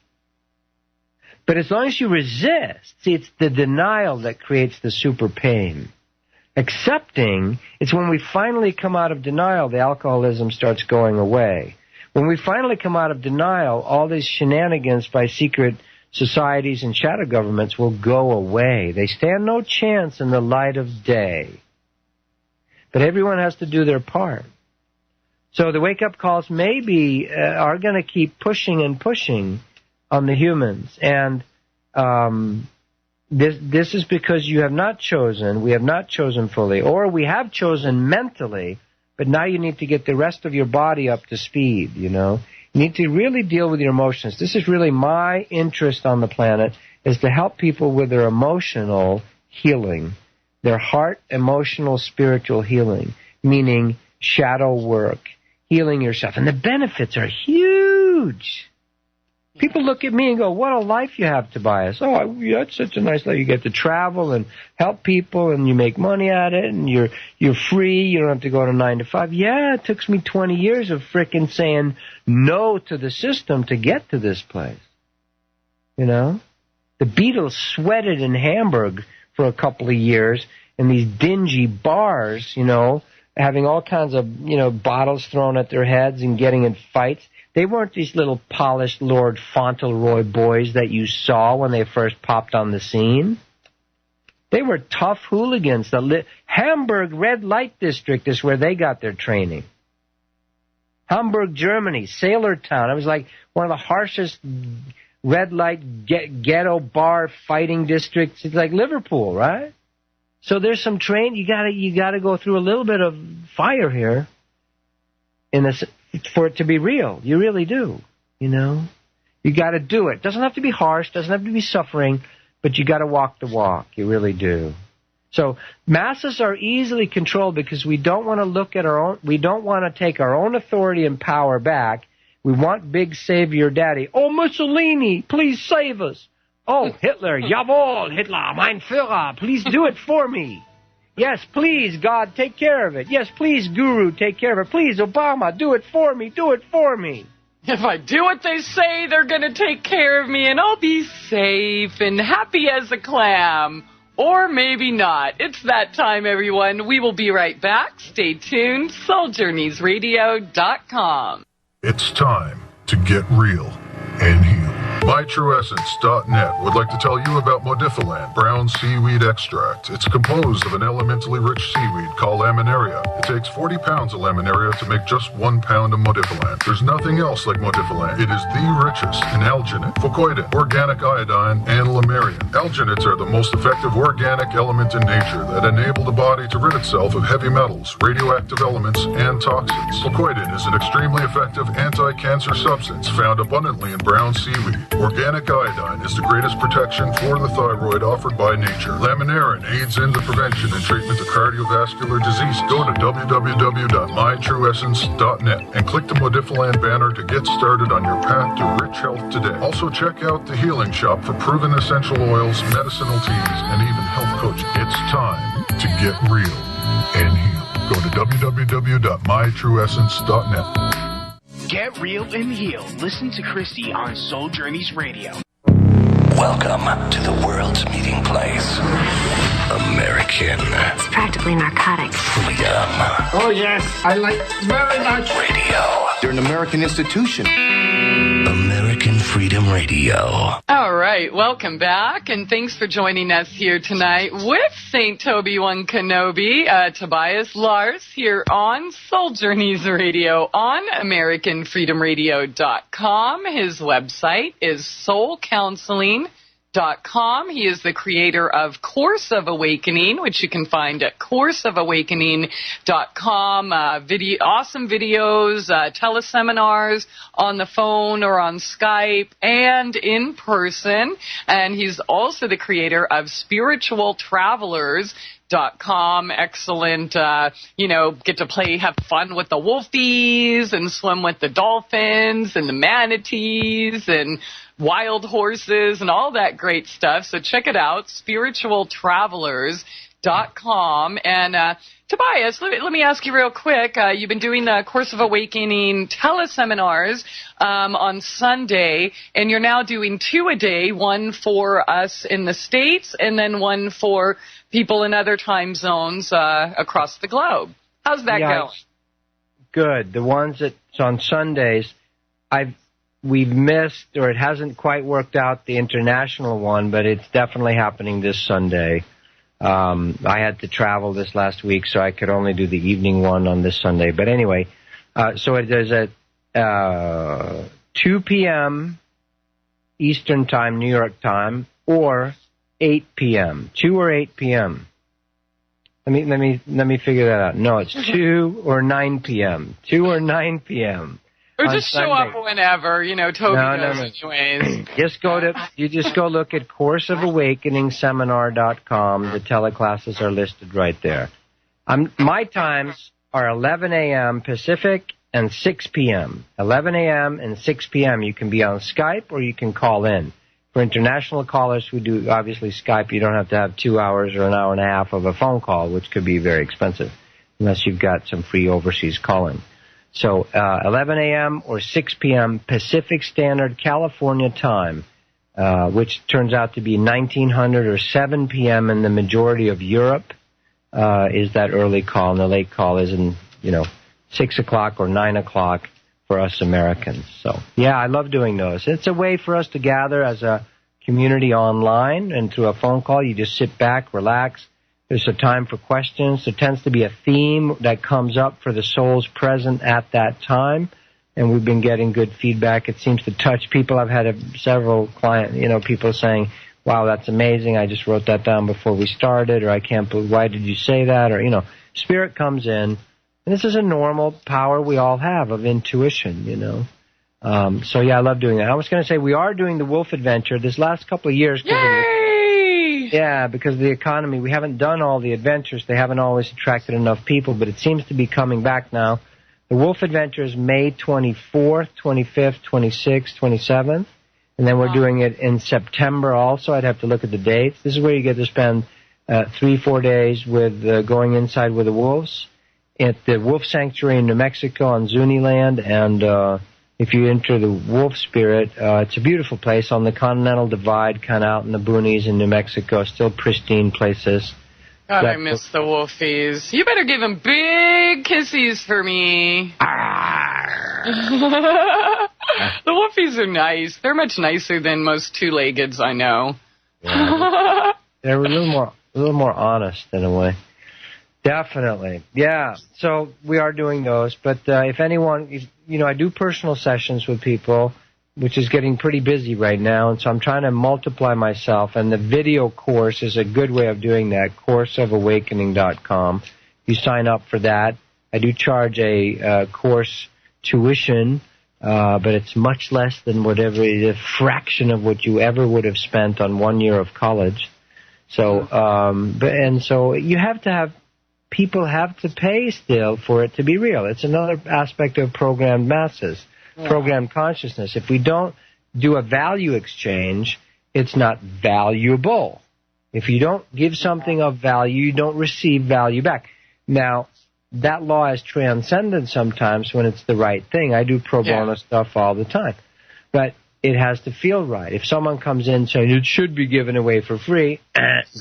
But as long as you resist, see, it's the denial that creates the super pain. Accepting, it's when we finally come out of denial, the alcoholism starts going away. When we finally come out of denial, all these shenanigans by secret societies and shadow governments will go away. They stand no chance in the light of day. But everyone has to do their part. So the wake-up calls maybe are going to keep pushing and pushing on the humans. And this is because you have not chosen, we have not chosen fully, or we have chosen mentally, but now you need to get the rest of your body up to speed, you know. You need to really deal with your emotions. This is really my interest on the planet, is to help people with their emotional healing, their heart, emotional, spiritual healing, meaning shadow work, healing yourself. And the benefits are huge. People look at me and go, what a life you have, Tobias. Oh, that's such a nice life. You get to travel and help people, and you make money at it, and you're free. You don't have to go to 9 to 5. Yeah, it took me 20 years of frickin' saying no to the system to get to this place. You know? The Beatles sweated in Hamburg for a couple of years in these dingy bars, you know, having all kinds of, you know, bottles thrown at their heads and getting in fights. They weren't these little polished Lord Fauntleroy boys that you saw when they first popped on the scene. They were tough hooligans. The Hamburg Red Light District is where they got their training. Hamburg, Germany, Sailor Town. It was like one of the harshest red light ghetto bar fighting districts. It's like Liverpool, right? So there's some train. You gotta go through a little bit of fire here in this for it to be real. You really do. You know, you got to do it. Doesn't have to be harsh. Doesn't have to be suffering. But you got to walk the walk. You really do. So masses are easily controlled because we don't want to look at our own. We don't want to take our own authority and power back. We want big savior daddy. Oh, Mussolini, please save us. Oh, Hitler, jawohl, Hitler, mein Führer, please do it for me. Yes, please, God, take care of it. Yes, please, Guru, take care of it. Please, Obama, do it for me. Do it for me. If I do what they say, they're going to take care of me, and I'll be safe and happy as a clam. Or maybe not. It's that time, everyone. We will be right back. Stay tuned. SoulJourneysRadio.com. It's time to get real and heal. MyTrueEssence.net would like to tell you about Modifiland brown seaweed extract. It's composed of an elementally rich seaweed called laminaria. It takes 40 pounds of laminaria to make just 1 pound of Modifiland. There's nothing else like Modifiland. It is the richest in alginate, fucoidin, organic iodine, and lamarian. Alginates are the most effective organic element in nature that enable the body to rid itself of heavy metals, radioactive elements, and toxins. Fucoidin is an extremely effective anti-cancer substance found abundantly in brown seaweed. Organic iodine is the greatest protection for the thyroid offered by nature. Laminarin aids in the prevention and treatment of cardiovascular disease. Go to www.mytrueessence.net and click the Modifiland banner to get started on your path to rich health today. Also check out the Healing Shop for proven essential oils, medicinal teas, and even health coaching. It's time to get real and heal. Go to www.mytrueessence.net. Get real and heal. Listen to Christie on Soul Journeys Radio. Welcome to the world's meeting place. American It's practically narcotic. Freedom Oh, yes, I like very much. Radio. You're an American institution. American Freedom Radio. All right, welcome back, and thanks for joining us here tonight with St. Toby One Kenobi, Tobias Lars, here on Soul Journeys Radio on AmericanFreedomRadio.com. His website is soulcounseling.com. He is the creator of Course of Awakening, which you can find at courseofawakening.com. Awesome videos, teleseminars on the phone or on Skype and in person. And he's also the creator of spiritualtravelers.com. Excellent, get to have fun with the wolfies and swim with the dolphins and the manatees and wild horses and all that great stuff. So check it out, spiritualtravelers.com. And Tobias, let me ask you real quick. You've been doing the Course of Awakening teleseminars on Sunday, and you're now doing 2 a day, one for us in the States and then one for people in other time zones across the globe. How's that going? Good. The ones that's on Sundays, we've missed, or it hasn't quite worked out, the international one, but it's definitely happening this Sunday. I had to travel this last week, so I could only do the evening one on this Sunday. But anyway, so it is at 2 p.m. Eastern Time, New York time, or 8 p.m. 2 or 8 p.m. Let me figure that out. No, it's 2 or 9 p.m. 2 or 9 p.m. Or just show up whenever, Toby knows anyways. You just go look at courseofawakeningseminar.com. The teleclasses are listed right there. My times are 11 a.m. Pacific and 6 p.m. 11 a.m. and 6 p.m. You can be on Skype or you can call in. For international callers who do, obviously, Skype, you don't have to have 2 hours or an hour and a half of a phone call, which could be very expensive, unless you've got some free overseas calling. So 11 a.m. or 6 p.m. Pacific Standard California time, which turns out to be 1900 or 7 p.m. in the majority of Europe, is that early call, and the late call is in, 6 o'clock or 9 o'clock for us Americans. So, yeah, I love doing those. It's a way for us to gather as a community online, and through a phone call, you just sit back, relax. There's a time for questions. There tends to be a theme that comes up for the souls present at that time, and we've been getting good feedback. It seems to touch people. I've had several people saying, wow, that's amazing. I just wrote that down before we started, or I can't believe, why did you say that? Or, Spirit comes in, and this is a normal power we all have of intuition, So, yeah, I love doing that. I was going to say, we are doing the Wolf Adventure this last couple of years. Yeah, because of the economy, we haven't done all the adventures. They haven't always attracted enough people, but it seems to be coming back now. The Wolf Adventure is May 24th, 25th, 26th, 27th, and then we're doing it in September also. I'd have to look at the dates. This is where you get to spend 3-4 days with going inside with the wolves at the Wolf Sanctuary in New Mexico on Zuni land, and if you enter the wolf spirit, it's a beautiful place on the Continental Divide, kind of out in the boonies in New Mexico, still pristine places. God, I miss the wolfies. You better give them big kissies for me. The wolfies are nice. They're much nicer than most two-leggeds I know. Yeah, they're a little more honest in a way. Definitely. Yeah. So we are doing those. But if anyone, I do personal sessions with people, which is getting pretty busy right now. And so I'm trying to multiply myself. And the video course is a good way of doing that, courseofawakening.com. You sign up for that. I do charge a course tuition but it's much less than whatever, a fraction of what you ever would have spent on 1 year of college. So, so you have to have, people have to pay still for it to be real. It's another aspect of programmed masses, programmed consciousness. If we don't do a value exchange, it's not valuable. If you don't give something of value, you don't receive value back. Now, that law is transcended sometimes when it's the right thing. I do pro bono stuff all the time. But it has to feel right. If someone comes in saying it should be given away for free,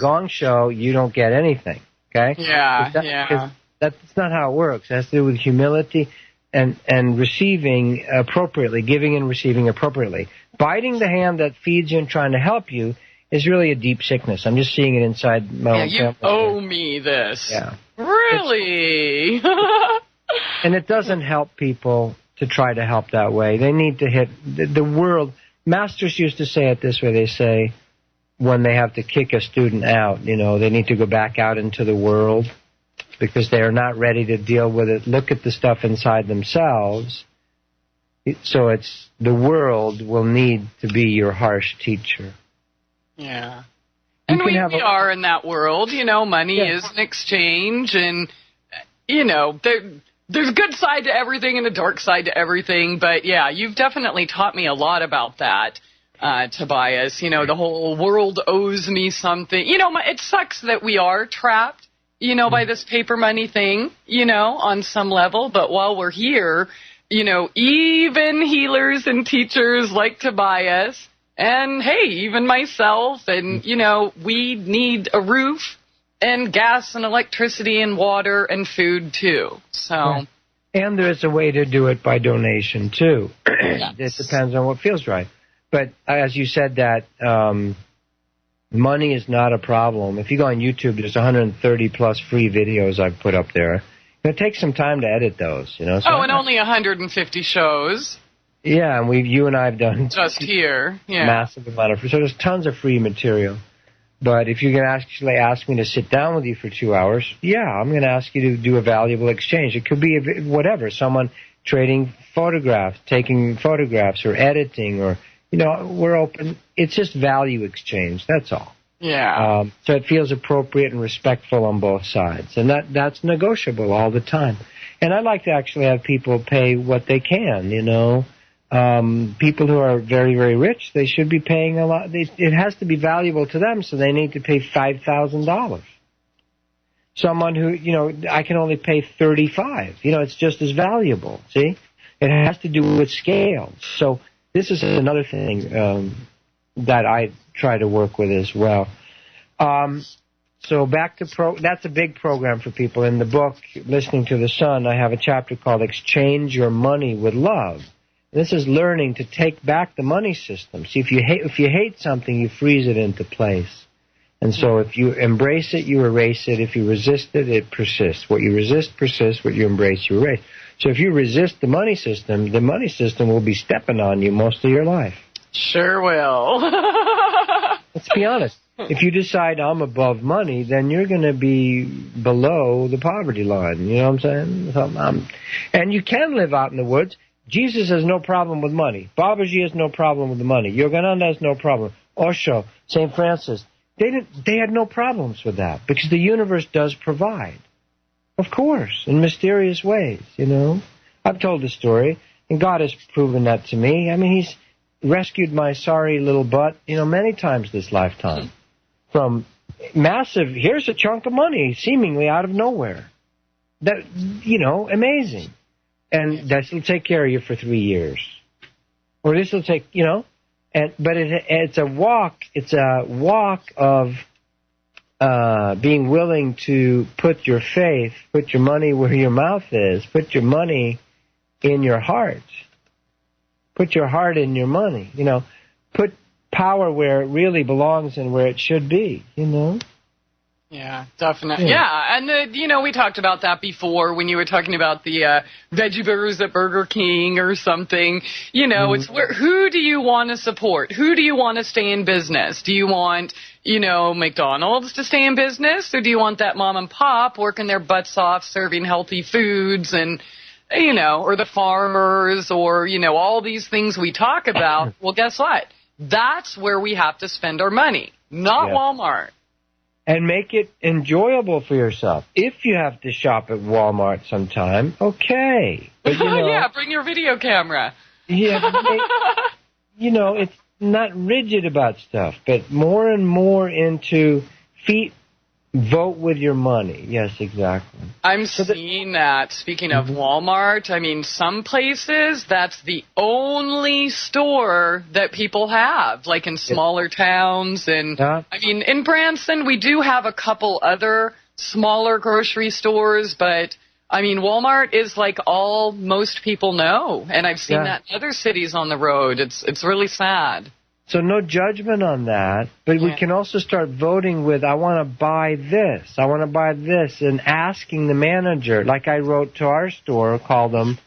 gong show, you don't get anything. Okay? Yeah. That's not how it works. It has to do with humility and receiving appropriately, giving and receiving appropriately. Biting the hand that feeds you and trying to help you is really a deep sickness. I'm just seeing it inside my own family. You owe me this. Yeah. Really? And it doesn't help people to try to help that way. They need to hit the world. Masters used to say it this way. They say when they have to kick a student out, they need to go back out into the world because they are not ready to deal with it. Look at the stuff inside themselves. So it's the world will need to be your harsh teacher. Yeah. And we are in that world. Money is an exchange, and, there's a good side to everything and a dark side to everything. But, you've definitely taught me a lot about that, Tobias. The whole world owes me something. It sucks that we are trapped, by this paper money thing, on some level. But while we're here, even healers and teachers like Tobias, and, hey, even myself, and, we need a roof and gas and electricity and water and food, too. So, and there's a way to do it by donation, too. Yes. It depends on what feels right. But as you said that, money is not a problem. If you go on YouTube, there's 130-plus free videos I've put up there. It takes some time to edit those, So and only 150 shows. Yeah, and you and I have done just here, massive amount of. So there's tons of free material. But if you're going to actually ask me to sit down with you for 2 hours, I'm going to ask you to do a valuable exchange. It could be whatever, someone trading photographs, taking photographs, or editing, or we're open. It's just value exchange. That's all. Yeah. So it feels appropriate and respectful on both sides, and that's negotiable all the time. And I like to actually have people pay what they can. People who are very, very rich, they should be paying a lot. It has to be valuable to them, so they need to pay $5,000. Someone who, I can only pay $35. It's just as valuable. See, it has to do with scale. So this is another thing that I try to work with as well. So back to that's a big program for people. In the book, Listening to the Sun, I have a chapter called Exchange Your Money with Love. This is learning to take back the money system. See, if you hate something, you freeze it into place. And so if you embrace it, you erase it. If you resist it, it persists. What you resist persists. What you embrace, you erase. So if you resist the money system will be stepping on you most of your life. Sure will. Let's be honest. If you decide I'm above money, then you're going to be below the poverty line. You know what I'm saying? And you can live out in the woods. Jesus has no problem with money. Babaji has no problem with the money. Yogananda has no problem. Osho, St. Francis, they had no problems with that because the universe does provide. Of course, in mysterious ways, I've told the story, and God has proven that to me. I mean, He's rescued my sorry little butt, many times this lifetime. From massive, here's a chunk of money, seemingly out of nowhere. That, amazing. And this will take care of you for 3 years. Or this will take, but it's a walk of being willing to put your faith, put your money where your mouth is, put your money in your heart. Put your heart in your money, put power where it really belongs and where it should be, Yeah, definitely. Yeah, and, we talked about that before when you were talking about the veggie burgers at Burger King or something. It's who do you want to support? Who do you want to stay in business? Do you want, McDonald's to stay in business? Or do you want that mom and pop working their butts off serving healthy foods and or the farmers, or, all these things we talk about. Well, guess what? That's where we have to spend our money, not Walmart. And make it enjoyable for yourself. If you have to shop at Walmart sometime, okay. But, bring your video camera. Yeah, it's not rigid about stuff, but more and more into vote with your money. Yes, exactly. I'm seeing that. Speaking of Walmart, some places, that's the only store that people have, like in smaller towns. And, in Branson, we do have a couple other smaller grocery stores, but, Walmart is like all most people know. And I've seen that in other cities on the road. It's really sad. So no judgment on that, but we can also start voting with, I want to buy this, I want to buy this, and asking the manager, like I wrote to our store, called them,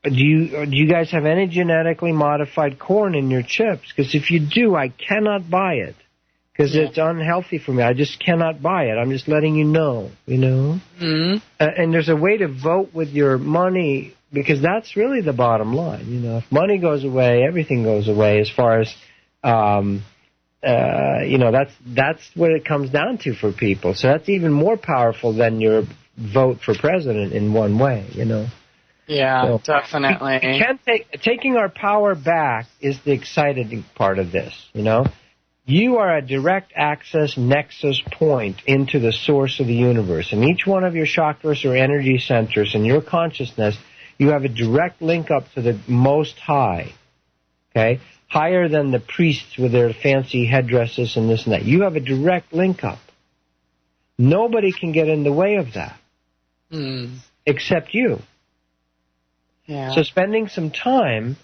do you guys have any genetically modified corn in your chips? Because if you do, I cannot buy it, because it's unhealthy for me. I just cannot buy it. I'm just letting you know, Mm-hmm. And there's a way to vote with your money, because that's really the bottom line. If money goes away, everything goes away as far as... that's what it comes down to for people. So that's even more powerful than your vote for president in one way, Yeah, so definitely. Taking our power back is the exciting part of this, You are a direct access nexus point into the source of the universe. And each one of your chakras or energy centers in your consciousness, you have a direct link up to the Most High, okay? Higher than the priests with their fancy headdresses and this and that. You have a direct link up. Nobody can get in the way of that except you. Yeah. So spending some time,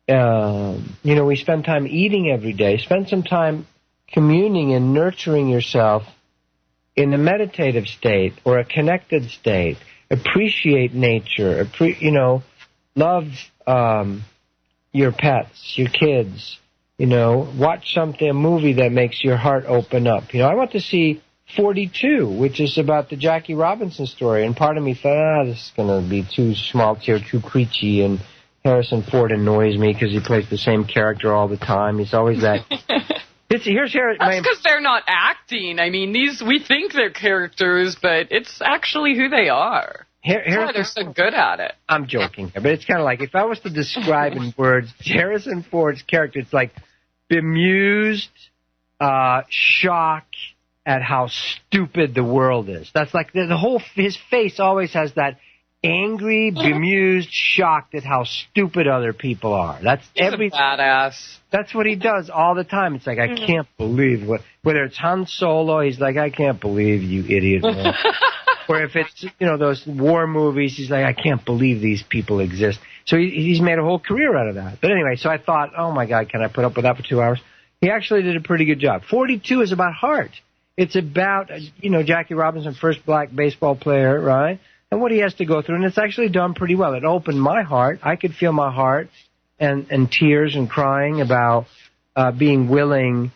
we spend time eating every day. Spend some time communing and nurturing yourself in a meditative state or a connected state. Appreciate nature. Love your pets, your kids, watch a movie that makes your heart open up. I went to see 42, which is about the Jackie Robinson story, and part of me thought, this is going to be too small tier, too preachy, and Harrison Ford annoys me because he plays the same character all the time. He's always that... That's because they're not acting. We think they're characters, but it's actually who they are. That's why they're so good at it. I'm joking, but it's kind of like, if I was to describe in words Harrison Ford's character, it's like bemused, shock at how stupid the world is. That's like his face always has that angry, bemused, shocked at how stupid other people are. He's a badass. That's what he does all the time. It's like, I can't believe whether it's Han Solo, he's like, I can't believe you idiot. Or if it's, those war movies, he's like, I can't believe these people exist. So he's made a whole career out of that. But anyway, so I thought, oh my God, can I put up with that for 2 hours? He actually did a pretty good job. 42 is about heart. It's about, Jackie Robinson, first black baseball player, right? And what he has to go through. And it's actually done pretty well. It opened my heart. I could feel my heart and tears and crying about being willing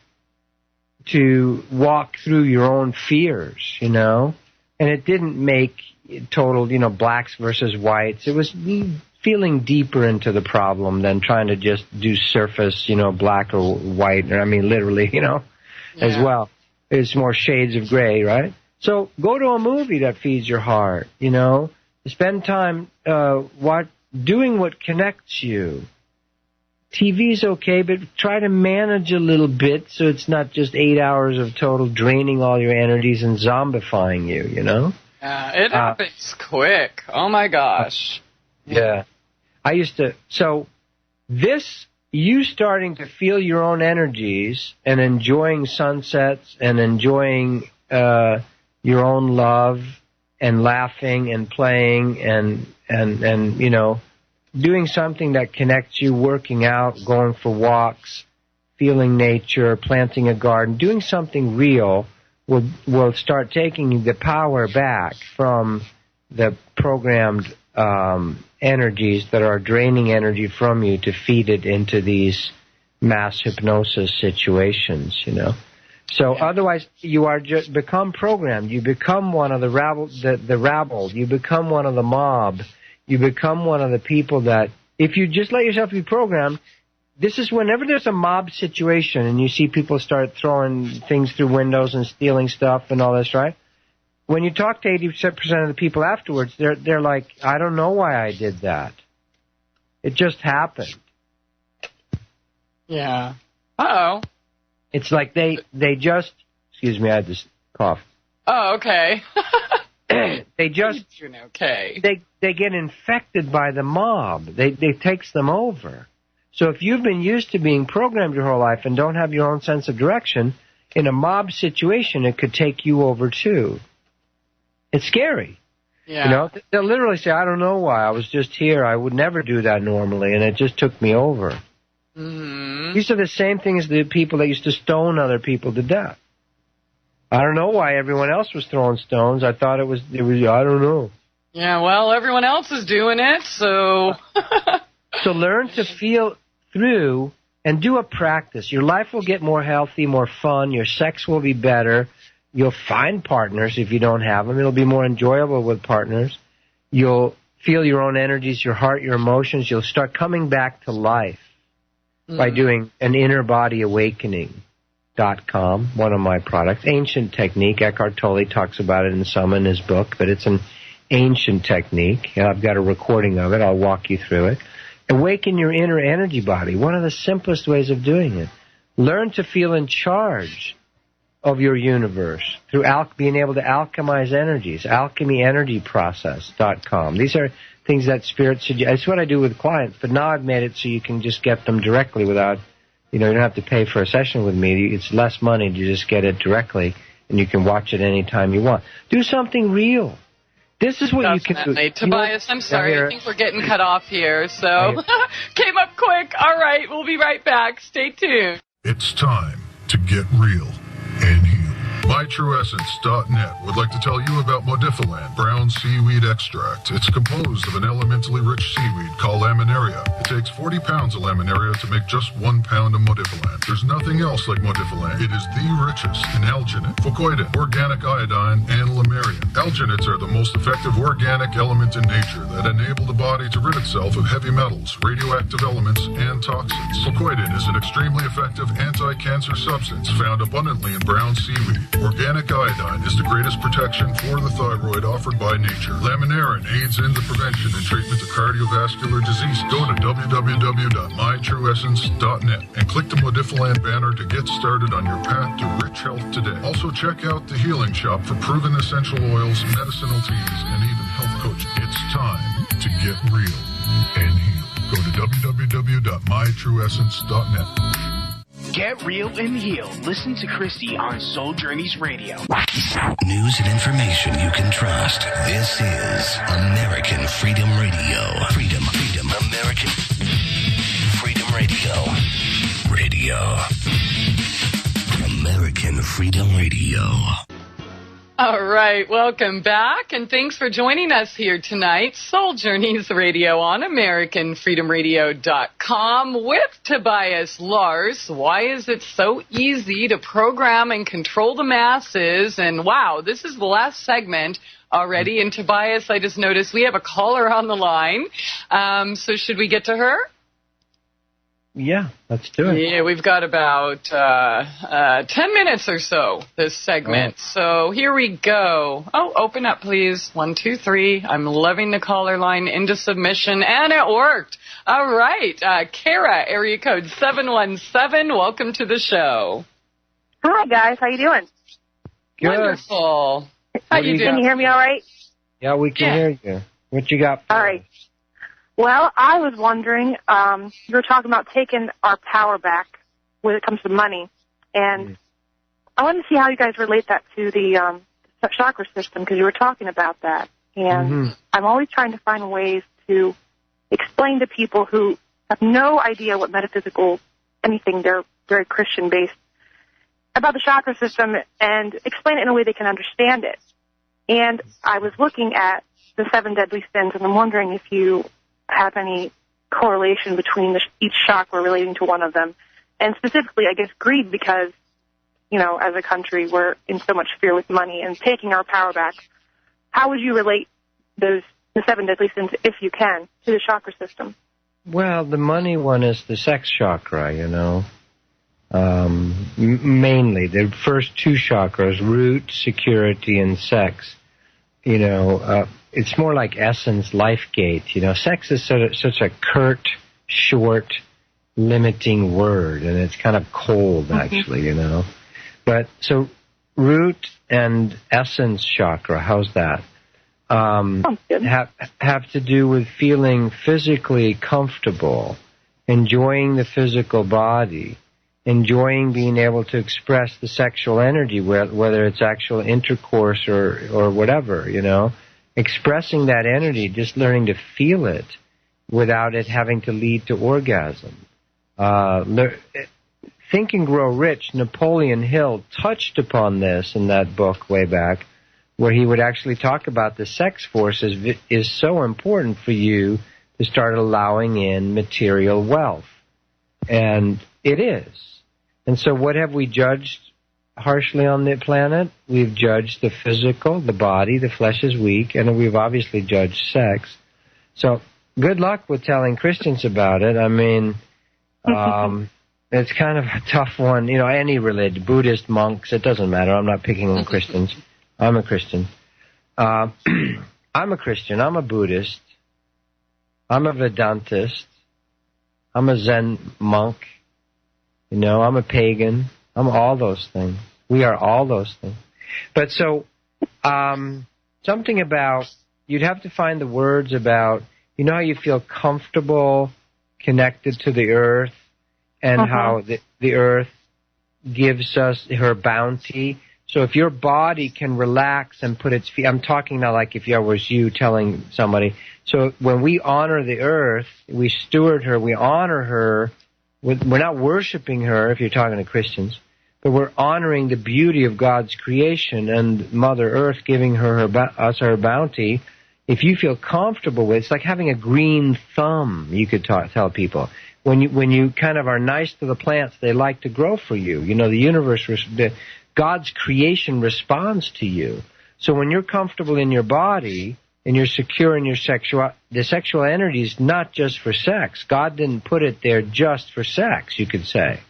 to walk through your own fears, And it didn't make total, blacks versus whites. It was feeling deeper into the problem than trying to just do surface, black or white, or literally, as well. It's more shades of gray, right? So go to a movie that feeds your heart, Spend time doing what connects you. TV's okay, but try to manage a little bit so it's not just 8 hours of total draining all your energies and zombifying you, It happens quick. Oh, my gosh. Yeah. You starting to feel your own energies and enjoying sunsets and enjoying your own love and laughing and playing and doing something that connects you, working out, going for walks, feeling nature, planting a garden, doing something real will start taking the power back from the programmed energies that are draining energy from you to feed it into these mass hypnosis situations, So otherwise, you are just become programmed. You become one of the rabble. You become one of the mob. you become one of the people that, if you just let yourself be programmed, this is whenever there's a mob situation and you see people start throwing things through windows and stealing stuff and all this, right? When you talk to 80% of the people afterwards, they're like, I don't know why I did that. It just happened. Yeah. Uh-oh. It's like they just, excuse me, I had this cough. Oh, okay. They just, okay. They get infected by the mob. They takes them over. So if you've been used to being programmed your whole life and don't have your own sense of direction, in a mob situation, it could take you over too. It's scary. Yeah. You know, they'll literally say, I don't know why. I was just here. I would never do that normally, and it just took me over. Mm-hmm. These are the same things as the people that used to stone other people to death. I don't know why everyone else was throwing stones. I thought it was I don't know. Yeah, well, everyone else is doing it, so... So learn to feel through and do a practice. Your life will get more healthy, more fun. Your sex will be better. You'll find partners if you don't have them. It'll be more enjoyable with partners. You'll feel your own energies, your heart, your emotions. You'll start coming back to life by doing an inner body awakening.com, one of my products. Ancient technique. Eckhart Tolle talks about it in some in his book, but it's an ancient technique. I've got a recording of it. I'll walk you through it. Awaken your inner energy body. One of the simplest ways of doing it. Learn to feel in charge of your universe through being able to alchemize energies. Alchemyenergyprocess.com. These are things that Spirit suggests. It's what I do with clients, but now I've made it so you can just get them directly without, you don't have to pay for a session with me. It's less money to just get it directly, and you can watch it anytime you want. Do something real. This is what Definitely. you can do. Tobias, I'm sorry. I think we're getting cut off here, so came up quick. All right, we'll be right back. Stay tuned. It's time to get real and heal. MyTrueEssence.net would like to tell you about Modifiland brown seaweed extract. It's composed of an elementally rich seaweed called laminaria. It takes 40 pounds of laminaria to make just 1 pound of Modifiland. There's nothing else like Modifiland. It is the richest in alginate, fucoidin, organic iodine, and lamarian. Alginates are the most effective organic element in nature that enable the body to rid itself of heavy metals, radioactive elements, and toxins. Fucoidin is an extremely effective anti-cancer substance found abundantly in brown seaweed. Organic iodine is the greatest protection for the thyroid offered by nature. Laminarin aids in the prevention and treatment of cardiovascular disease. Go to www.mytrueessence.net and click the Modifiland banner to get started on your path to rich health today. Also check out the Healing Shop for proven essential oils, medicinal teas, and even health coaching. It's time to get real and heal. Go to www.mytrueessence.net. Get real and heal. Listen to Christie on Soul Journeys Radio. News and information you can trust. This is American Freedom Radio. Freedom, American Freedom Radio. American Freedom Radio. All right, welcome back, and thanks for joining us here tonight. Soul Journeys Radio on AmericanFreedomRadio.com with Tobias Lars. Why is it so easy to program and control the masses? And wow, this is the last segment already. And Tobias, I just noticed we have a caller on the line. So should we get to her? Yeah, let's do it. Yeah, we've got about 10 minutes or so, this segment. Oh. So here we go. Oh, open up, please. 1, 2, 3. I'm loving the caller line into submission, and it worked. All right. Kara, area code 717. Welcome to the show. Hi, guys. How you doing? Good. Wonderful. How you doing? Can you hear me all right? Yeah, we can hear you. What you got? All right. Well, I was wondering, you were talking about taking our power back when it comes to money, and I wanted to see how you guys relate that to the chakra system, because you were talking about that. And I'm always trying to find ways to explain to people who have no idea what metaphysical anything, they're very Christian-based, about the chakra system, and explain it in a way they can understand it. And I was looking at the 7 deadly sins, and I'm wondering if you have any correlation between each chakra relating to one of them. And specifically, I guess, greed, because, you know, as a country, we're in so much fear with money and taking our power back. How would you relate those the 7 deadly sins, if you can, to the chakra system? Well, the money one is the sex chakra, you know. Mainly, the first 2 chakras, root, security, and sex. You know, it's more like essence, life gate. You know, sex is such a curt, short, limiting word, and it's kind of cold, actually, you know. But, so, root and essence chakra, how's that? Have to do with feeling physically comfortable, enjoying the physical body, enjoying being able to express the sexual energy, whether it's actual intercourse or whatever, you know. Expressing that energy, just learning to feel it without it having to lead to orgasm. Think and Grow Rich, Napoleon Hill touched upon this in that book way back, where he would actually talk about the sex force is so important for you to start allowing in material wealth. And it is. And so what have we judged harshly on the planet? We've judged the physical, the body, the flesh is weak, and we've obviously judged sex. So good luck with telling Christians about it. I mean, it's kind of a tough one. You know, any religion, Buddhist, monks, it doesn't matter. I'm not picking on Christians. I'm a Christian. I'm a Christian. I'm a Buddhist. I'm a Vedantist. I'm a Zen monk. You know, I'm a pagan. I'm all those things. We are all those things. But so, something about, you'd have to find the words about, you know how you feel comfortable connected to the earth and how the earth gives us her bounty. So if your body can relax and put its feet, I'm talking now like if I was you telling somebody. So when we honor the earth, we steward her, we honor her. We're not worshiping her if you're talking to Christians, but we're honoring the beauty of God's creation and Mother Earth giving us her bounty. If you feel comfortable with it, it's like having a green thumb, you could tell people. When you kind of are nice to the plants, they like to grow for you. You know, the universe, God's creation responds to you. So when you're comfortable in your body and you're secure in your the sexual energy is not just for sex. God didn't put it there just for sex, you could say.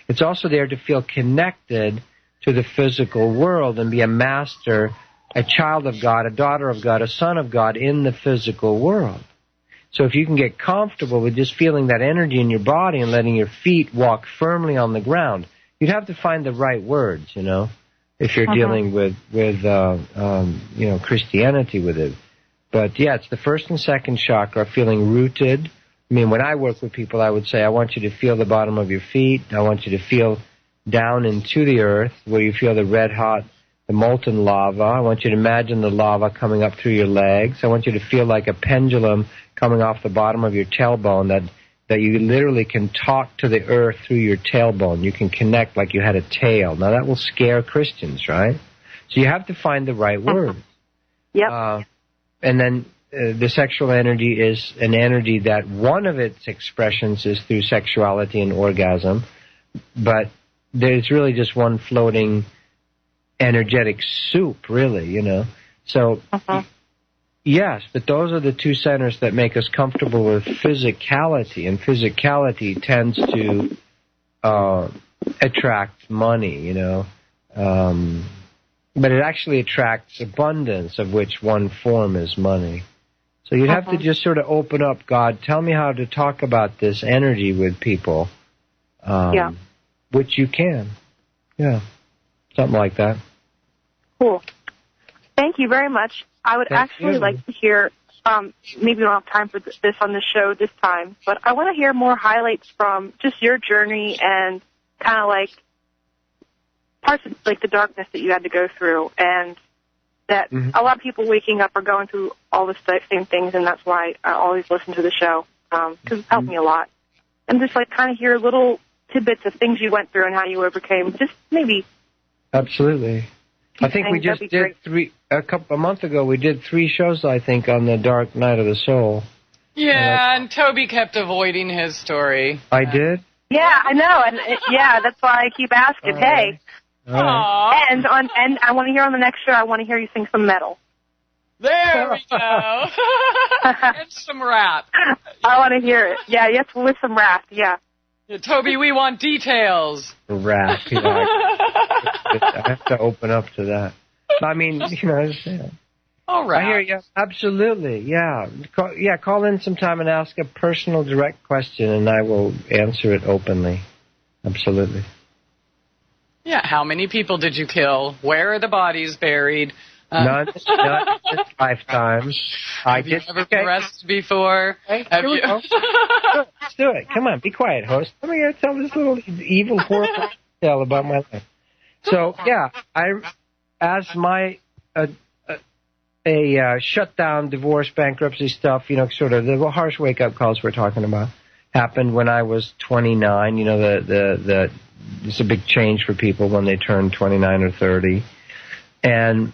It's also there to feel connected to the physical world and be a master, a child of God, a daughter of God, a son of God in the physical world. So if you can get comfortable with just feeling that energy in your body and letting your feet walk firmly on the ground, you'd have to find the right words, you know, if you're dealing with you know, Christianity with it. But yeah, it's the first and second chakra, feeling rooted. I mean, when I work with people, I would say, I want you to feel the bottom of your feet. I want you to feel down into the earth where you feel the red hot, the molten lava. I want you to imagine the lava coming up through your legs. I want you to feel like a pendulum coming off the bottom of your tailbone, that you literally can talk to the earth through your tailbone. You can connect like you had a tail. Now, that will scare Christians, right? So you have to find the right word. Yep. And then the sexual energy is an energy that one of its expressions is through sexuality and orgasm, but there's really just one floating energetic soup, really, you know. So, yes, but those are the 2 centers that make us comfortable with physicality, and physicality tends to attract money, you know. But it actually attracts abundance, of which one form is money. So you'd have to just sort of open up, God, tell me how to talk about this energy with people, which you can. Yeah, something like that. Cool. Thank you very much. I would actually like to hear, maybe we don't have time for this on the show this time, but I want to hear more highlights from just your journey and kind of like parts of like the darkness that you had to go through, and that a lot of people waking up are going through all the same things, and that's why I always listen to the show, because it's helped me a lot. And just like kind of hear little tidbits of things you went through and how you overcame, just maybe. Absolutely. I think we just did a month ago, we did 3 shows, I think, on the Dark Night of the Soul. Yeah, and Toby kept avoiding his story. I did? Yeah, I know, and that's why I keep asking, hey. Right. And I want to hear on the next show, I want to hear you sing some metal. There we go. And some rap. I want to hear it. Yeah, yes, with some rap, yeah. Toby, we want details. Rap, I have to open up to that. I mean, All right. I hear you. Absolutely, yeah. Call in sometime and ask a personal, direct question, and I will answer it openly. Absolutely. Yeah, how many people did you kill? Where are the bodies buried? None in this lifetime. Have you ever been arrested before? Hey, here we go. Let's do it. Come on, be quiet, host. Let me tell this little evil, horrible tale about my life. So, yeah, as my shutdown, divorce, bankruptcy stuff, sort of the harsh wake-up calls we're talking about, happened when I was 29. It's a big change for people when they turn 29 or 30. And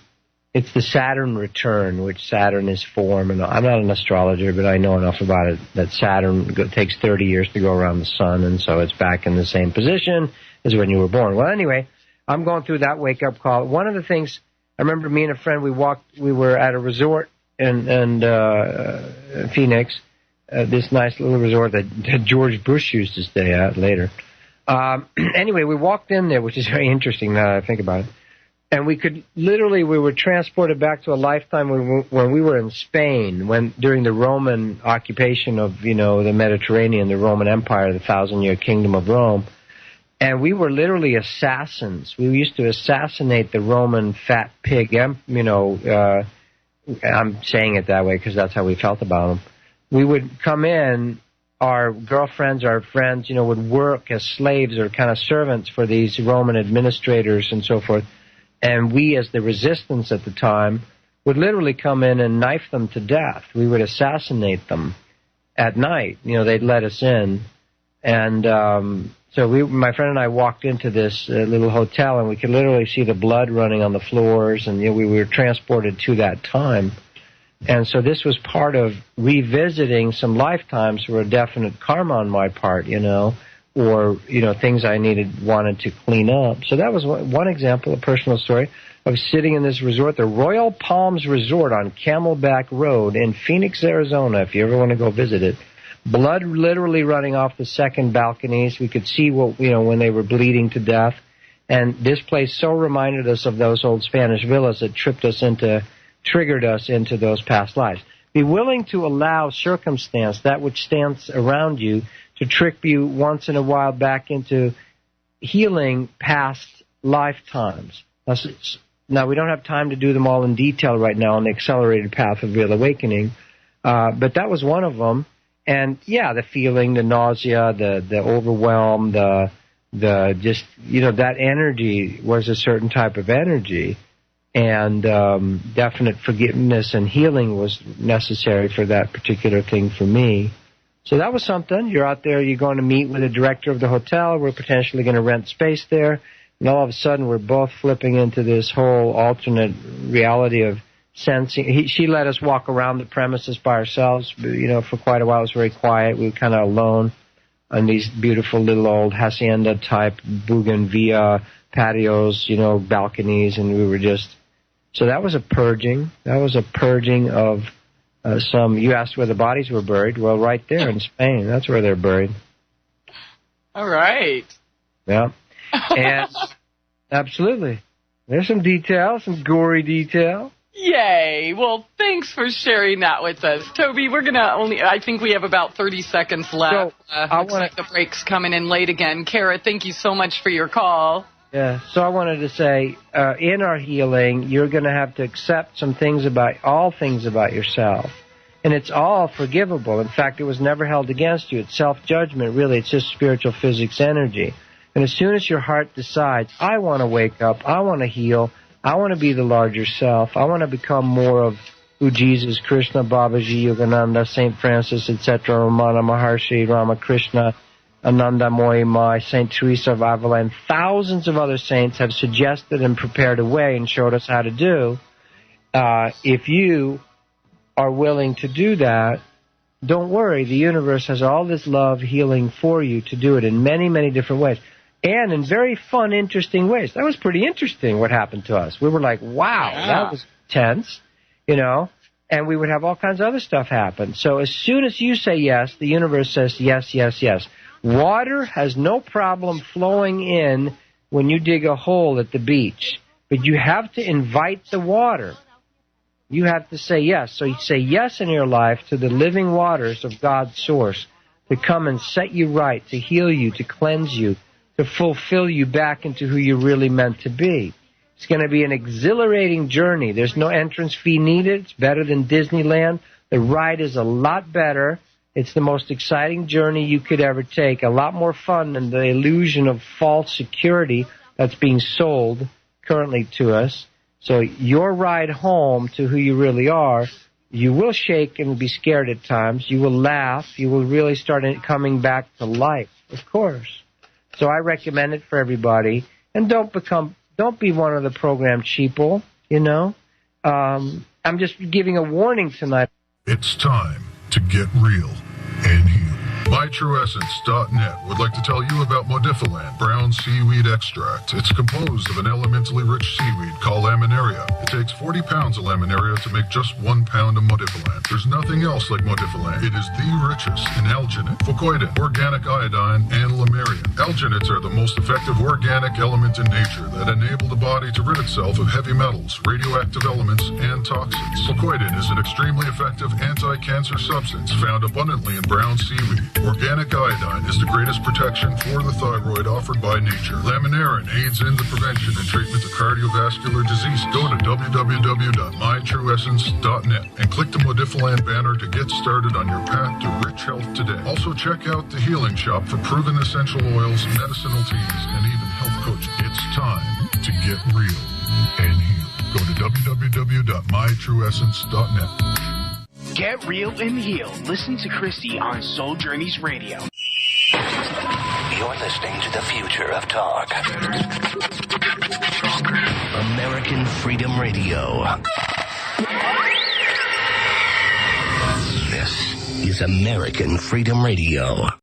it's the Saturn return, which Saturn is form. And I'm not an astrologer, but I know enough about it that Saturn takes 30 years to go around the sun, and so it's back in the same position as when you were born. Well, anyway, I'm going through that wake-up call. One of the things, I remember me and a friend, we were at a resort in Phoenix, this nice little resort that George Bush used to stay at later. Anyway, we walked in there, which is very interesting now that I think about it. And we were transported back to a lifetime when we were in Spain, during the Roman occupation of, the Mediterranean, the Roman Empire, the 1,000-year kingdom of Rome. And we were literally assassins. We used to assassinate the Roman fat pig, I'm saying it that way because that's how we felt about them. We would come in, our girlfriends, our friends, would work as slaves or kind of servants for these Roman administrators and so forth. And we, as the resistance at the time, would literally come in and knife them to death. We would assassinate them at night. They'd let us in. And so my friend and I walked into this little hotel, and we could literally see the blood running on the floors, and we were transported to that time. And so this was part of revisiting some lifetimes for a definite karma on my part, or, things I wanted to clean up. So that was one example, a personal story. I was sitting in this resort, the Royal Palms Resort on Camelback Road in Phoenix, Arizona, if you ever want to go visit it. Blood literally running off the second balconies. We could see when they were bleeding to death. And this place so reminded us of those old Spanish villas that triggered us into those past lives. Be willing to allow circumstance, that which stands around you, to trick you once in a while back into healing past lifetimes. Now, we don't have time to do them all in detail right now on the accelerated path of real awakening, but that was one of them. And, yeah, the feeling, the nausea, the overwhelm, the just, that energy was a certain type of energy. And definite forgiveness and healing was necessary for that particular thing for me. So that was something. You're out there, you're going to meet with the director of the hotel. We're potentially going to rent space there. And all of a sudden, we're both flipping into this whole alternate reality of sensing. She let us walk around the premises by ourselves. For quite a while, it was very quiet. We were kind of alone on these beautiful little old hacienda-type bougainvillea patios, balconies, and we were just... So that was a purging. That was a purging of some... You asked where the bodies were buried. Well, right there in Spain. That's where they're buried. All right. Yeah. And absolutely. There's some detail, some gory detail. Yay. Well, thanks for sharing that with us. Toby, we're going to I think we have about 30 seconds left. Looks like the break's coming in late again. Kara, thank you so much for your call. Yeah, so I wanted to say, in our healing, you're going to have to accept some things all things about yourself. And it's all forgivable. In fact, it was never held against you. It's self-judgment, really. It's just spiritual physics energy. And as soon as your heart decides, I want to wake up, I want to heal, I want to be the larger self, I want to become more of who Jesus, Krishna, Babaji, Yogananda, St. Francis, etc., Ramana Maharshi, Ramakrishna, Ananda Moyi Mai, St. Teresa of Avila, and thousands of other saints have suggested and prepared a way and showed us how to do. If you are willing to do that, don't worry. The universe has all this love, healing for you to do it in many, many different ways. And in very fun, interesting ways. That was pretty interesting what happened to us. We were like, wow, That was tense. you know, and we would have all kinds of other stuff happen. So as soon as you say yes, the universe says yes, yes, yes. Water has no problem flowing in when you dig a hole at the beach, but you have to invite the water. You have to say yes. So you say yes in your life to the living waters of God's source to come and set you right, to heal you, to cleanse you, to fulfill you back into who you're really meant to be. It's going to be an exhilarating journey. There's no entrance fee needed. It's better than Disneyland. The ride is a lot better. It's the most exciting journey you could ever take, a lot more fun than the illusion of false security that's being sold currently to us. So your ride home to who you really are, you will shake and be scared at times. You will laugh. You will really start coming back to life, of course. So I recommend it for everybody. And don't be one of the program sheeple, you know. I'm just giving a warning tonight. It's time to get real and heal. MyTrueEssence.net would like to tell you about Modifiland brown seaweed extract. It's composed of an elementally rich seaweed called laminaria. It takes 40 pounds of laminaria to make just 1 pound of Modifiland. There's nothing else like Modifiland. It is the richest in alginate, fucoidin, organic iodine, and lamarian. Alginates are the most effective organic element in nature that enable the body to rid itself of heavy metals, radioactive elements, and toxins. Fucoidin is an extremely effective anti-cancer substance found abundantly in brown seaweed. Organic iodine is the greatest protection for the thyroid offered by nature. Laminarin aids in the prevention and treatment of cardiovascular disease. Go to www.mytrueessence.net and click the Modifiland banner to get started on your path to rich health today. Also check out the Healing Shop for proven essential oils, medicinal teas, and even health coaching. It's time to get real and heal. Go to www.mytrueessence.net. Get real and heal. Listen to Christie on Soul Journeys Radio. You're listening to the future of talk. American Freedom Radio. This is American Freedom Radio.